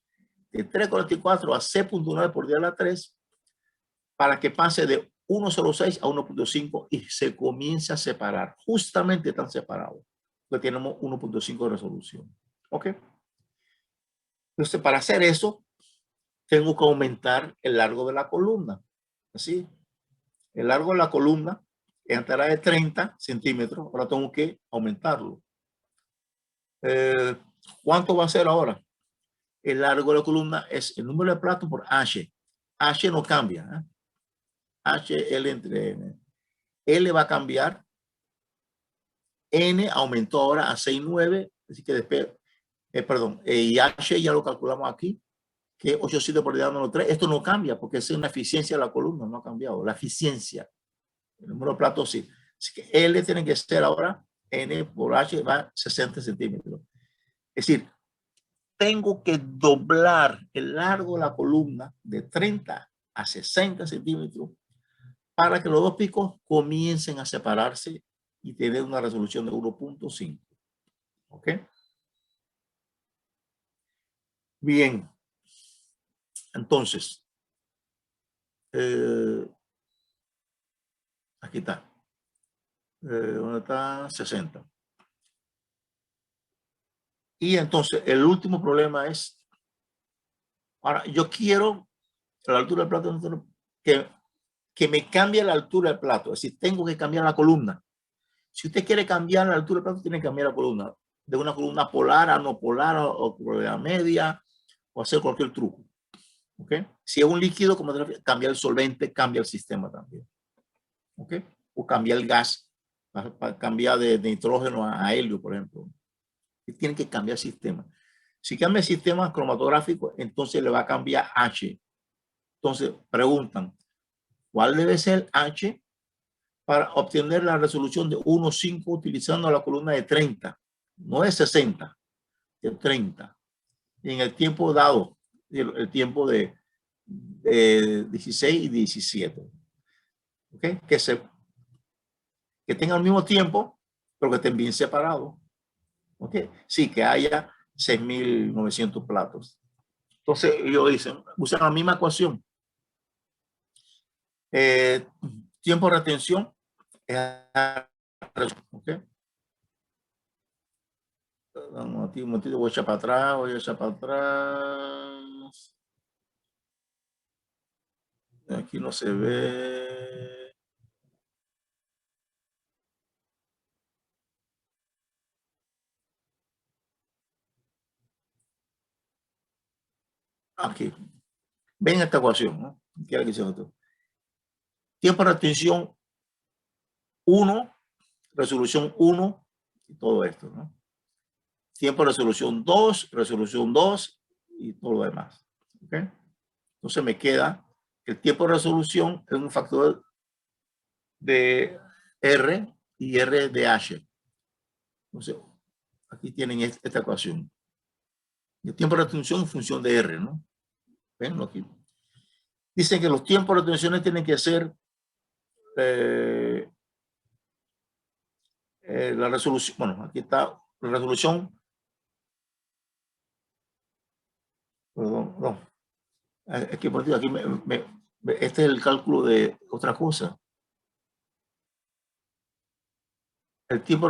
De 3.44 a 6.9 por 10 a la 3 para que pase de 1.06 a 1.5 y se comience a separar. Justamente están separados. Porque tenemos 1.5 de resolución. ¿Ok? Entonces, para hacer eso, tengo que aumentar el largo de la columna. Así. El largo de la columna entrará de 30 centímetros. Ahora tengo que aumentarlo. ¿Cuánto va a ser ahora? El largo de la columna es el número de platos por H. H no cambia. ¿eh? H, L entre N. L va a cambiar. N aumentó ahora a 6,9. Así que después, y H ya lo calculamos aquí, que 8,7 por 10 a la menos 3. Esto no cambia porque es una eficiencia de la columna, no ha cambiado. La eficiencia. El número de platos sí. Así que L tiene que ser ahora, N por H va a 60 centímetros. Es decir, tengo que doblar el largo de la columna de 30 a 60 centímetros para que los dos picos comiencen a separarse y tener una resolución de 1.5. ¿Ok? Bien. Entonces, aquí está. ¿Dónde está? 60. Y entonces, el último problema es, ahora, yo quiero la altura del plato que me cambie la altura del plato. Es decir, tengo que cambiar la columna. Si usted quiere cambiar la altura del plato, tiene que cambiar la columna. De una columna polar a no polar o columna media o hacer cualquier truco. ¿Ok? Si es un líquido, como cambia el solvente, cambia el sistema también. ¿Ok? O cambia el gas, para cambiar de nitrógeno a helio, por ejemplo. Y tiene que cambiar el sistema. Si cambia el sistema cromatográfico, entonces le va a cambiar H. Entonces preguntan, ¿cuál debe ser H para obtener la resolución de 1.5 utilizando la columna de 30? No es 60, de 30. Y en el tiempo dado, el tiempo de 16 y 17. ¿Okay? Que tengan el mismo tiempo, pero que estén bien separados. ¿Okay? Sí, que haya 6.900 platos. Entonces, ellos dicen, usan la misma ecuación. Tiempo de retención. ¿Okay? Un momentito, voy a echar para atrás, Aquí no se ve. Aquí. Ven esta ecuación, ¿no? Tiempo de retención 1, resolución 1 y todo esto, ¿no? Tiempo de resolución 2 y todo lo demás. ¿Okay? Entonces me queda que el tiempo de resolución es un factor de R y R de H. Entonces, aquí tienen esta ecuación. El tiempo de retención en función de R, ¿no? Ven aquí. Dicen que los tiempos de retención tienen que ser la resolución. Bueno, aquí está la resolución. Perdón, no. Aquí este es el cálculo de otra cosa. El tiempo,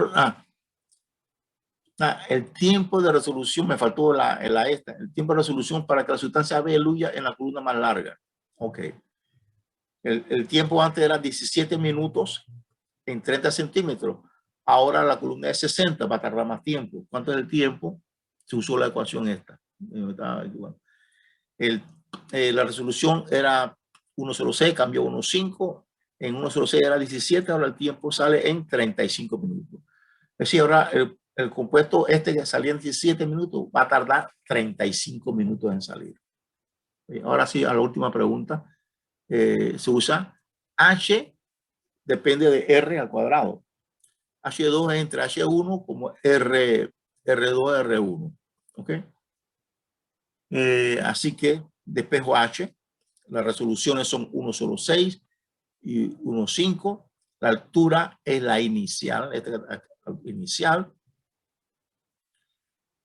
el tiempo de resolución, me faltó el tiempo de resolución para que la sustancia B eluya en la columna más larga. Ok. El tiempo antes era 17 minutos en 30 centímetros. Ahora la columna es 60, va a tardar más tiempo. ¿Cuánto es el tiempo? Se usó la ecuación esta. La resolución era 1.06, cambió a 1.5. En 1.06 era 17, ahora el tiempo sale en 35 minutos. Es decir, ahora el compuesto este que salía en 17 minutos va a tardar 35 minutos en salir. Ahora sí, a la última pregunta. Se usa H, depende de R al cuadrado. H2 es entre H1 como R2, R1. ¿Ok? Así que despejo H, las resoluciones son 1.06 y 1.5. La altura es la inicial, inicial.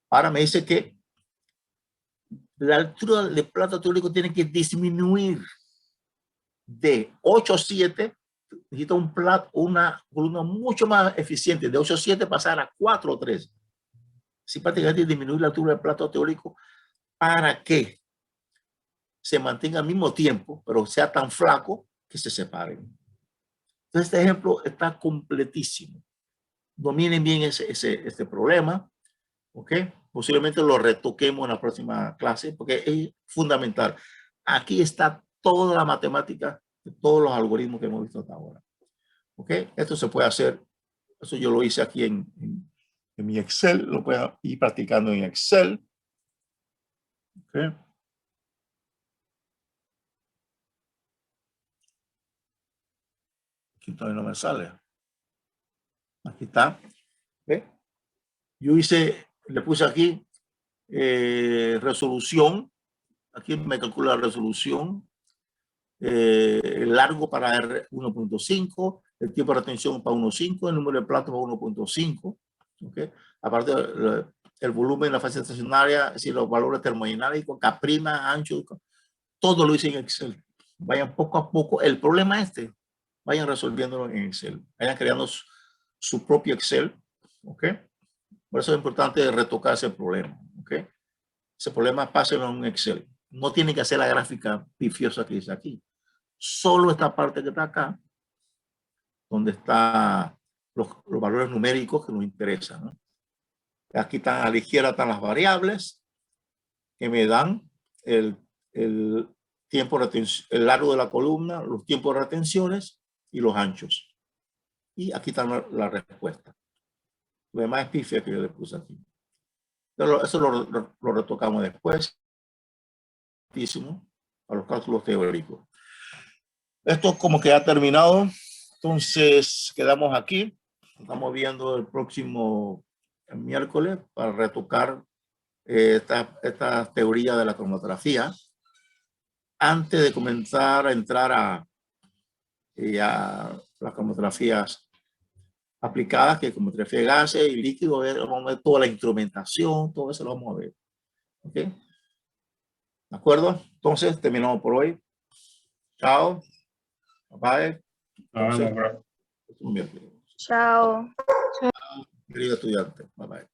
Ahora me dice que la altura del plato teórico tiene que disminuir de 8.7. Necesita una columna mucho más eficiente. De 8.7 pasar a 4.3. Si prácticamente disminuir la altura del plato teórico para que se mantenga al mismo tiempo, pero sea tan flaco que se separen. Entonces, este ejemplo está completísimo. Dominen bien este problema. ¿Ok? Posiblemente lo retoquemos en la próxima clase porque es fundamental. Aquí está toda la matemática de todos los algoritmos que hemos visto hasta ahora. ¿Ok? Esto se puede hacer. Eso yo lo hice aquí en mi Excel. Lo puedo ir practicando en Excel. ¿Ok? Aquí todavía no me sale. Aquí está. ¿Ve? Yo le puse aquí resolución. Aquí me calcula la resolución. El largo para R 1.5, el tiempo de retención para 1.5, el número de platos para 1.5. ¿Okay? Aparte, el volumen, la fase estacionaria, es decir, los valores termodinámicos, caprina, ancho, todo lo hice en Excel. Vayan poco a poco. El problema vayan resolviéndolo en Excel. Vayan creando su propio Excel. ¿Ok? Por eso es importante retocar ese problema. ¿Ok? Ese problema pásenlo en un Excel. No tiene que hacer la gráfica pifiosa que dice aquí. Solo esta parte que está acá, donde están los valores numéricos que nos interesan, ¿no? Aquí están a la izquierda están las variables que me dan el tiempo de retención, el largo de la columna, los tiempos de retenciones y los anchos. Y aquí está la respuesta. Lo demás es pifia que yo le puse aquí. Pero eso lo retocamos después. para los cálculos teóricos. Esto como que ha terminado, entonces quedamos aquí. Estamos viendo el próximo miércoles para retocar esta teoría de la cromatografía antes de comenzar a entrar a las cromatografías aplicadas, que es cromatografía de gases y líquidos. Vamos a ver toda la instrumentación, todo eso lo vamos a ver. ¿Ok? ¿De acuerdo? Entonces terminamos por hoy. Chao. Bye. Nos vemos, Entonces, bro. un miércoles. Chao. Querido estudiante. Bye bye.